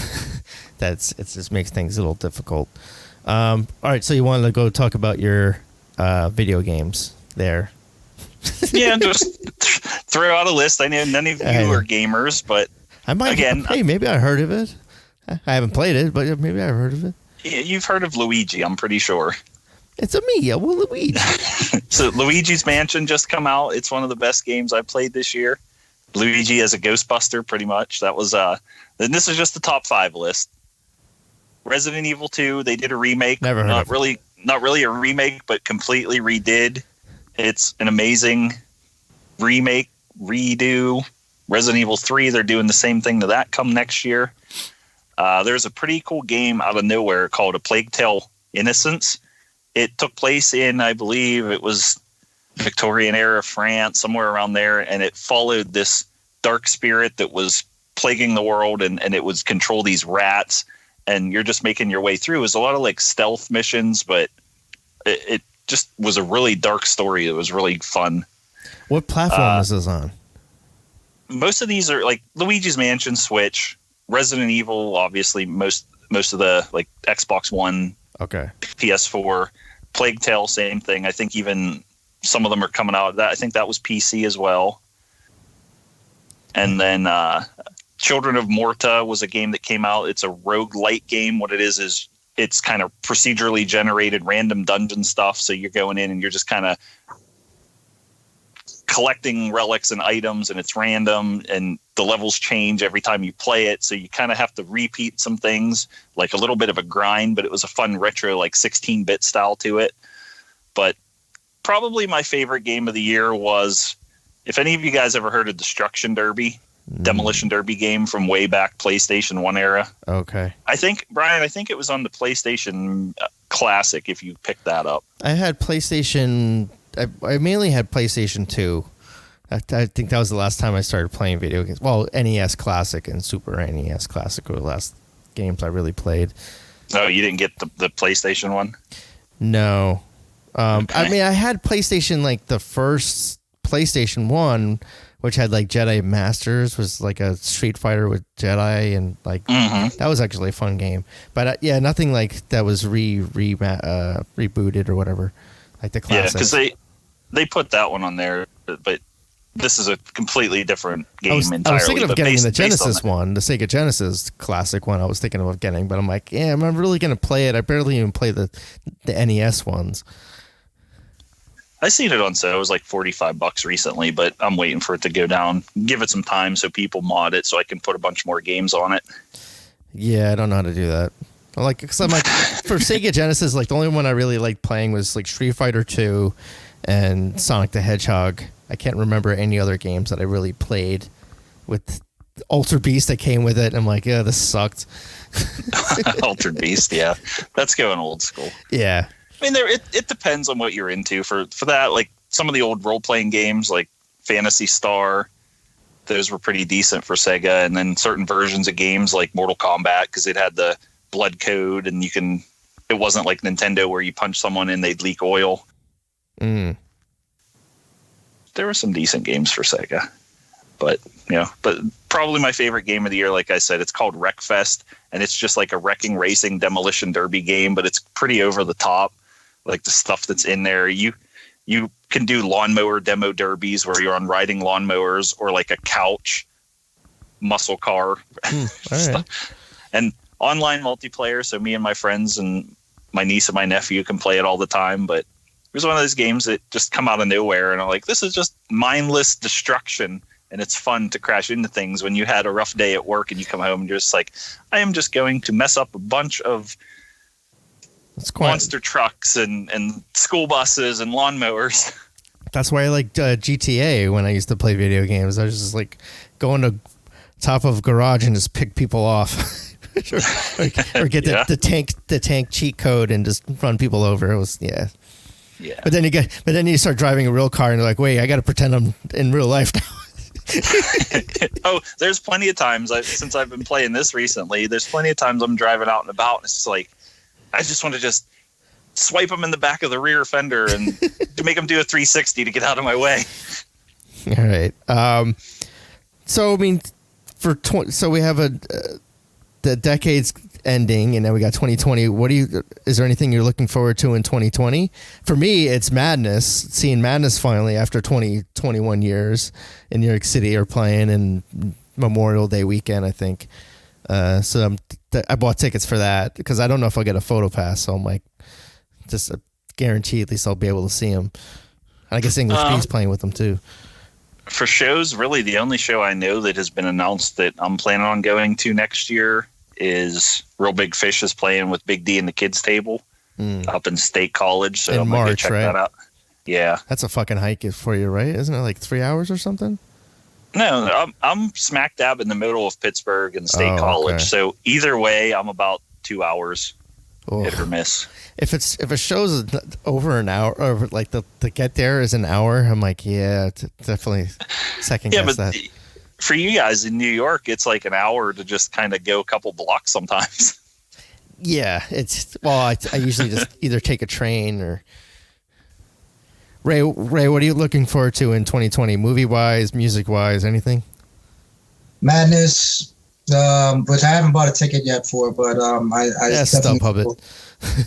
just makes things a little difficult. All right, so you wanted to go talk about your video games there. Yeah, just throw out a list. I know none of you are gamers, but I might. Again, hey, maybe I heard of it. I haven't played it, but maybe I've heard of it. You've heard of Luigi, I'm pretty sure. It's a me, Luigi. So Luigi's Mansion just come out. It's one of the best games I played this year. Luigi as a Ghostbuster, pretty much. That was and this is just the top 5 list. Resident Evil 2, they did a remake. Never heard of it. Not really a remake, but completely redid. It's an amazing remake, redo. Resident Evil 3, they're doing the same thing to that come next year. There's a pretty cool game out of nowhere called A Plague Tale Innocence. It took place in, I believe it was Victorian era France, somewhere around there, and it followed this dark spirit that was plaguing the world, and it was control these rats, and you're just making your way through. It was a lot of like stealth missions, but it just was a really dark story. It was really fun. What platform is this on? Most of these are like Luigi's Mansion, Switch, Resident Evil, obviously most of the like Xbox One, okay, PS4, Plague Tale, same thing. I think even some of them are coming out. I think that was PC as well. And then Children of Morta was a game that came out. It's a roguelite game. What it is it's kind of procedurally generated random dungeon stuff. So you're going in and you're just kind of collecting relics and items, and it's random, and the levels change every time you play it. So you kind of have to repeat some things, like a little bit of a grind, but it was a fun retro, like 16-bit style to it. But probably my favorite game of the year was, if any of you guys ever heard of Destruction Derby, Demolition Derby game from way back PlayStation 1 era. Okay. I think, Brian, it was on the PlayStation Classic, if you picked that up. I had PlayStation... I mainly had PlayStation 2. I think that was the last time I started playing video games. Well, NES Classic and Super NES Classic were the last games I really played. Oh, you didn't get the PlayStation one? No. Okay. I mean, I had PlayStation, like the first PlayStation 1, which had like Jedi Masters, was like a Street Fighter with Jedi, and like that was actually a fun game. But yeah, nothing like that was rebooted or whatever, like the classic. Yeah, because they put that one on there, but this is a completely different game entirely. I was thinking of getting the Genesis on one, the Sega Genesis classic one. I was thinking of getting, but I'm like, yeah, am I really going to play it? I barely even play the NES ones. I seen it on sale. It was like $45 recently, but I'm waiting for it to go down. Give it some time so people mod it so I can put a bunch more games on it. Yeah, I don't know how to do that. Cause I'm like, for Sega Genesis, like the only one I really liked playing was like Street Fighter 2 and Sonic the Hedgehog. I can't remember any other games that I really played with Altered Beast that came with it. I'm like, yeah, this sucked. Altered Beast, yeah. That's going old school. Yeah. I mean, it depends on what you're into. For that, like some of the old role-playing games like Phantasy Star, those were pretty decent for Sega. And then certain versions of games like Mortal Kombat, because it had the blood code, and it wasn't like Nintendo where you punch someone and they'd leak oil. There were some decent games for Sega, but probably my favorite game of the year, like I said, it's called Wreckfest, and it's just like a wrecking racing demolition derby game, but it's pretty over the top. Like the stuff that's in there, you can do lawnmower demo derbies where you're on riding lawnmowers, or like a couch muscle car right. and online multiplayer. So me and my friends and my niece and my nephew can play it all the time, but it was one of those games that just come out of nowhere, and I'm like, this is just mindless destruction, and it's fun to crash into things when you had a rough day at work and you come home and you're just like, I am just going to mess up a bunch of monster trucks and school buses and lawnmowers. That's why I liked GTA when I used to play video games. I was just like going to top of a garage and just pick people off. or get the tank cheat code and just run people over. It was Yeah. But then you start driving a real car and you're like, wait, I got to pretend I'm in real life now. Oh, there's plenty of times since I've been playing this recently. There's plenty of times I'm driving out and about, and it's like I just want to just swipe them in the back of the rear fender and to make them do a 360 to get out of my way. All right. So I mean, so we have the decade's ending, and then we got 2020. Is there anything you're looking forward to in 2020? For me, it's Madness. Seeing Madness finally after 21 years in New York City, or playing in Memorial Day weekend, I think. So I bought tickets for that because I don't know if I'll get a photo pass. So I'm like, just a guarantee at least I'll be able to see him. And I guess English B's playing with them too. For shows, really the only show I know that has been announced that I'm planning on going to next year is Real Big Fish is playing with Big D and the Kids Table up in State College. So I'm going to check that out. Yeah. That's a fucking hike for you, right? Isn't it like 3 hours or something? No, I'm smack dab in the middle of Pittsburgh and State College. Okay. So either way, I'm about 2 hours hit or miss. If a show's over an hour, or like the get there is an hour, I'm like, yeah, definitely second guess that. for you guys in New York, it's like an hour to just kind of go a couple blocks sometimes. Yeah, I usually just either take a train or. Ray, what are you looking forward to in 2020? Movie wise, music wise, anything? Madness, which I haven't bought a ticket yet for, but I definitely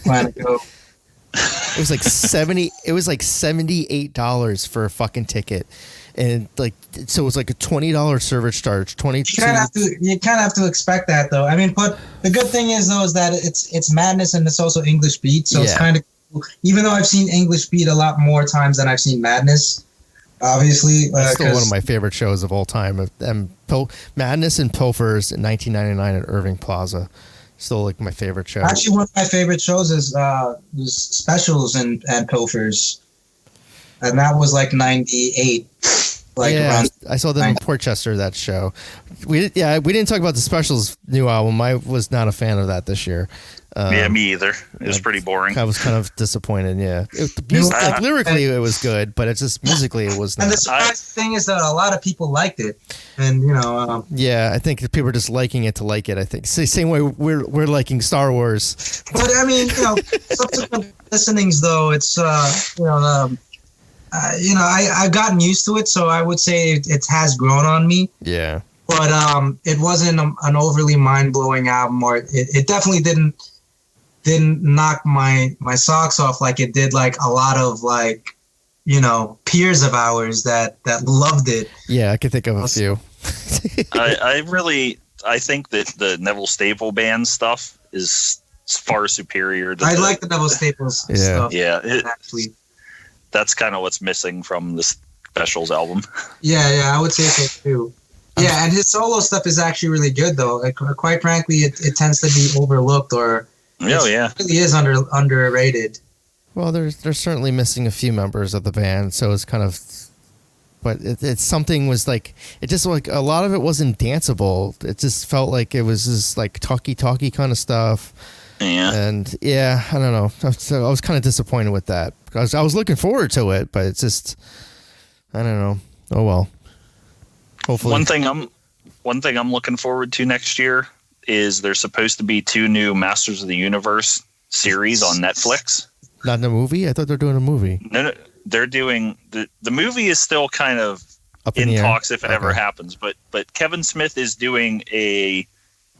plan to go. It was like $78 for a fucking ticket, and so it was like a $20 service charge. You kind of have to expect that, though. I mean, but the good thing is that it's Madness and it's also English beat, so it's kind of cool. Even though I've seen English beat a lot more times than I've seen Madness, obviously. It's still one of my favorite shows of all time. Madness and Pilfers in 1999 at Irving Plaza. Still like my favorite show. Actually, one of my favorite shows is Specials and Pilfers, and that was like 98. I saw them in Portchester, that show. We didn't talk about the Specials' new album. I was not a fan of that this year. Yeah, me either. It was pretty boring. I was kind of disappointed. Yeah, lyrically it was good, but it's just musically it was not. And the surprising thing is that a lot of people liked it, and I think people are just liking it to like it. I think same way we're liking Star Wars. But I mean, subsequent listenings though, it's I've gotten used to it, so I would say it has grown on me. Yeah. But it wasn't an overly mind-blowing album, or it definitely didn't knock my socks off like it did like a lot of peers of ours that loved it. Yeah, I could think of a few. I think that the Neville Staple Band stuff is far superior to like the Neville Staples stuff. Yeah, actually. That's kind of what's missing from the Specials album. Yeah, I would say so too. Yeah, and his solo stuff is actually really good, though. Quite frankly, it tends to be overlooked, or it really is underrated. Well, they're certainly missing a few members of the band, so it's kind of, but it's something was like it just like a lot of it wasn't danceable. It just felt like it was just like talky kind of stuff. Yeah, and I don't know. So I was kind of disappointed with that because I was looking forward to it, but it's just I don't know. Oh well. Hopefully. One thing I'm looking forward to next year is there's supposed to be 2 new Masters of the Universe series on Netflix. Not in a movie? I thought they were doing a movie. No, they're doing the movie is still kind of up in talks if it ever happens. But Kevin Smith is doing a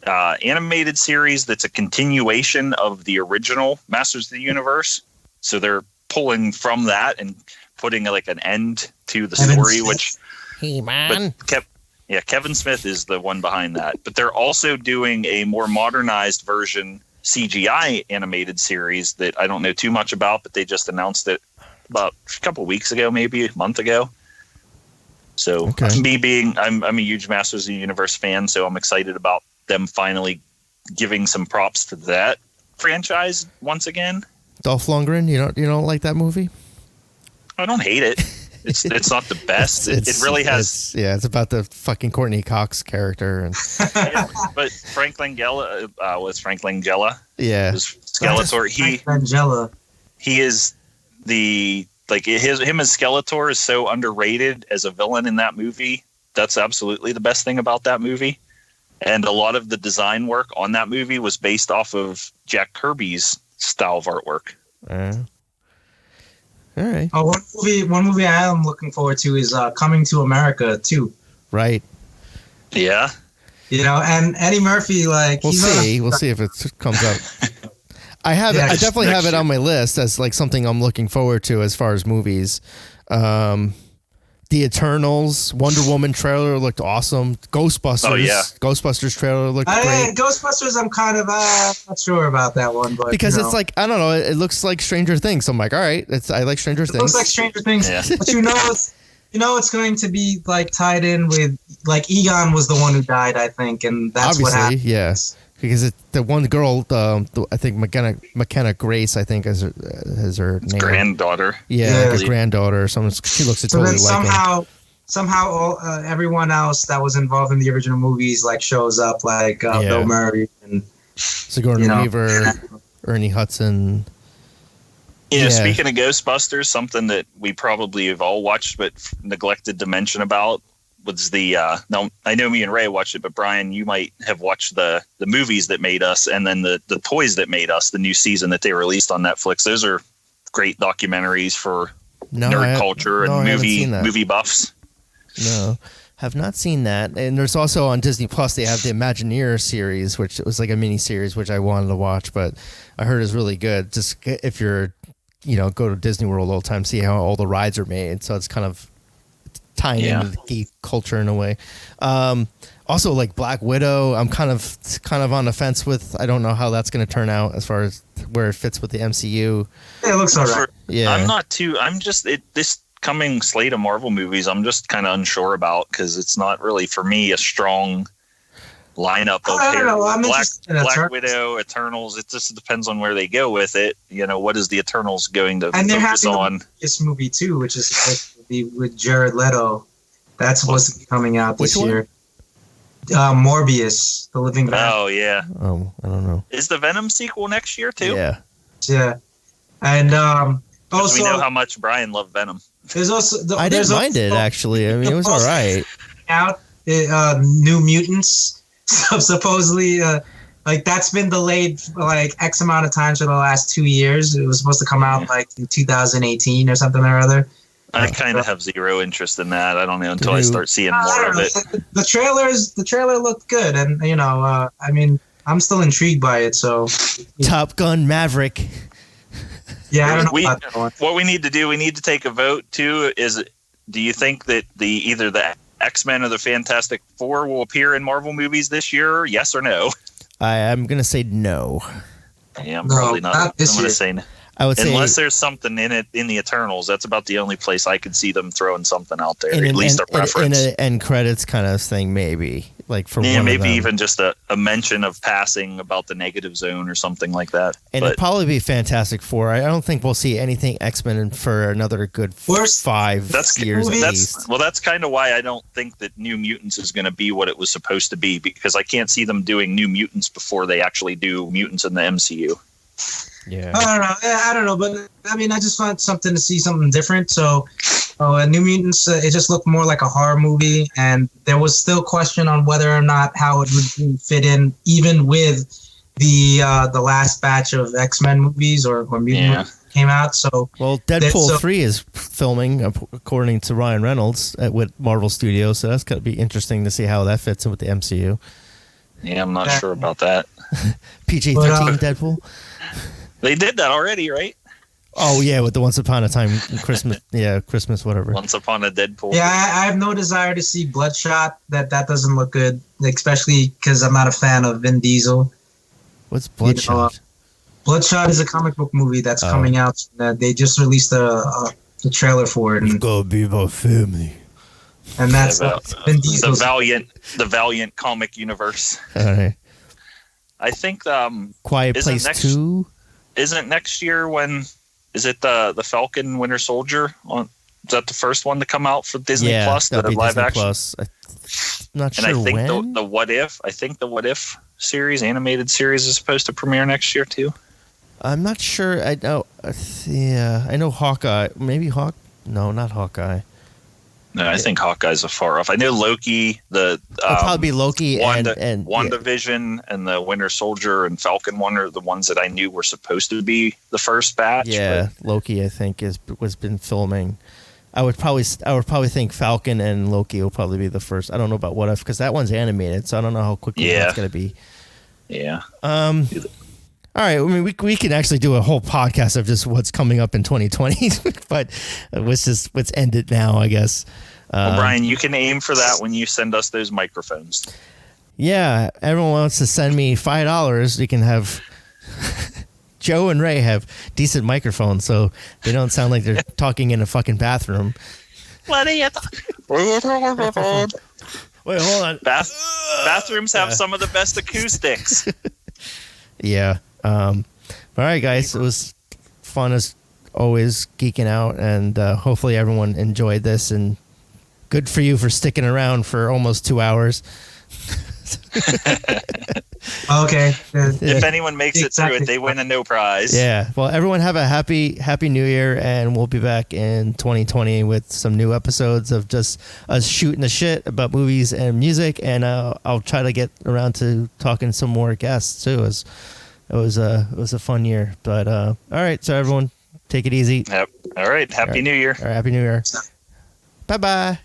animated series that's a continuation of the original Masters of the Universe. So they're pulling from that and putting like an end to the story, which. Hey, man. Kevin Smith is the one behind that. But they're also doing a more modernized version CGI animated series that I don't know too much about, but they just announced it about a couple of weeks ago, maybe a month ago. So I'm a huge Masters of the Universe fan, so I'm excited about them finally giving some props to that franchise once again. Dolph Lundgren, you don't like that movie? I don't hate it. It's not the best. It really has. It's about the fucking Courtney Cox character, and but Frank Langella was Frank Langella. Yeah, Skeletor. He is him as Skeletor is so underrated as a villain in that movie. That's absolutely the best thing about that movie, and a lot of the design work on that movie was based off of Jack Kirby's style of artwork. All right. Oh, one movie I am looking forward to is Coming to America too. Right. Yeah. And Eddie Murphy, we'll see if it comes up. I definitely have it on my list as like something I'm looking forward to as far as movies. The Eternals, Wonder Woman trailer looked awesome. Ghostbusters. Oh, yeah. Ghostbusters trailer looked great. Ghostbusters, I'm kind of not sure about that one, but because it's like I don't know, it looks like Stranger Things. So I'm like, all right, I like Stranger Things. It looks like Stranger Things, but it's going to be like tied in with like Egon was the one who died, I think, and that's obviously, what happened. Yes. Because the one girl, I think McKenna Grace, I think is her name. Granddaughter. Yeah, like a granddaughter. She looks totally like her. Somehow, all, everyone else that was involved in the original movies like shows up, like Bill Murray and Sigourney Weaver, Ernie Hudson. Speaking of Ghostbusters, something that we probably have all watched but neglected to mention about was the now I know me and Ray watched it, but Brian, you might have watched the movies that made us, and then the toys that made us, the new season that they released on Netflix. Those are great documentaries for nerd culture and movie buffs. No, have not seen that. And there's also on Disney Plus, they have the Imagineer series, which was like a mini series, which I wanted to watch, but I heard is really good. Just if you're, go to Disney World all the time, see how all the rides are made. So it's kind of tying into the geek culture in a way. Also, like Black Widow, I'm kind of on the fence with. I don't know how that's going to turn out as far as where it fits with the MCU. Yeah, it looks all right. Yeah, I'm not too. I'm just this coming slate of Marvel movies. I'm just kind of unsure about because it's not really for me a strong lineup of Black Widow, Eternals. It just depends on where they go with it. What is the Eternals going to focus on? This movie too, which is supposed to be with Jared Leto. That's supposed to be coming out this year. Morbius, the Living Venom. Oh yeah. Oh, I don't know. Is the Venom sequel next year too? Yeah. And also, we know how much Bryan loved Venom. There's also I didn't mind it actually. I mean, it was all right. Out New Mutants. So supposedly, that's been delayed like X amount of times for the last 2 years. It was supposed to come out like in 2018 or something or other. I kind of have zero interest in that. I don't know until I start seeing more of it. The trailer looked good, and I mean, I'm still intrigued by it. So, Top Gun Maverick. Yeah, I don't know about that one. What we need to take a vote too is: do you think that either the X-Men or the Fantastic Four will appear in Marvel movies this year? Yes or no? I am gonna say no. Yeah, I'm probably not. I'm gonna say no. I would say unless there's something in it in the Eternals, that's about the only place I could see them throwing something out there. At least a reference, in an end credits kind of thing, maybe like for one maybe of them. Even just a mention of passing about the negative zone or something like that. And it'd probably be Fantastic Four. I don't think we'll see anything X-Men for another good 5 years at least. Well, that's kind of why I don't think that New Mutants is going to be what it was supposed to be, because I can't see them doing New Mutants before they actually do mutants in the MCU. Yeah, I don't know, but I mean, I just want something different. So, New Mutants, it just looked more like a horror movie, and there was still question on whether or not how it would fit in, even with the last batch of X-Men movies or mutant movies came out. So, well, Deadpool 3 is filming according to Ryan Reynolds with Marvel Studios, so that's going to be interesting to see how that fits in with the MCU. Yeah, I'm not sure about that. PG-13 Deadpool. They did that already, right? Oh, yeah, with the Once Upon a Time Christmas. Yeah, Christmas, whatever. Once Upon a Deadpool. Yeah, I have no desire to see Bloodshot. That doesn't look good, especially because I'm not a fan of Vin Diesel. What's Bloodshot? Bloodshot is a comic book movie that's coming out. They just released the trailer for it. It's gonna be about family. And that's Vin Diesel's the Valiant comic universe. All right. I think Quiet Place 2. Isn't next year is it the Falcon Winter Soldier? Is that the first one to come out for Disney Plus? That'll be live Disney action. Plus. I'm not sure and I think when. the What If. I think the What If animated series is supposed to premiere next year too. I'm not sure. I know. Yeah, I know Hawkeye. Maybe No, not Hawkeye. No, I think Hawkeye's a far off. I know Loki. It'll probably be Loki and WandaVision and the Winter Soldier and Falcon one are the ones that I knew were supposed to be the first batch. Yeah, Loki I think was been filming. I would probably think Falcon and Loki will probably be the first. I don't know about What If because that one's animated, so I don't know how quickly that's going to be. Yeah. All right. I mean, we can actually do a whole podcast of just what's coming up in 2020, but let's end it now, I guess. Well, Brian, you can aim for that when you send us those microphones. Yeah, everyone wants to send me $5. You can have Joe and Ray have decent microphones, so they don't sound like they're talking in a fucking bathroom. Wait, hold on. Bathrooms have some of the best acoustics. Yeah. All right, guys. It was fun as always, geeking out, and hopefully everyone enjoyed this. And good for you for sticking around for almost 2 hours. Okay. If anyone makes it through Exactly. it, they win a no prize. Yeah. Well, everyone have a happy New Year, and we'll be back in 2020 with some new episodes of just us shooting the shit about movies and music, and I'll try to get around to talking some more guests too. It was a fun year. But all right, so everyone, take it easy. Yep. All right. Happy New Year. All right, Happy New Year. Bye bye.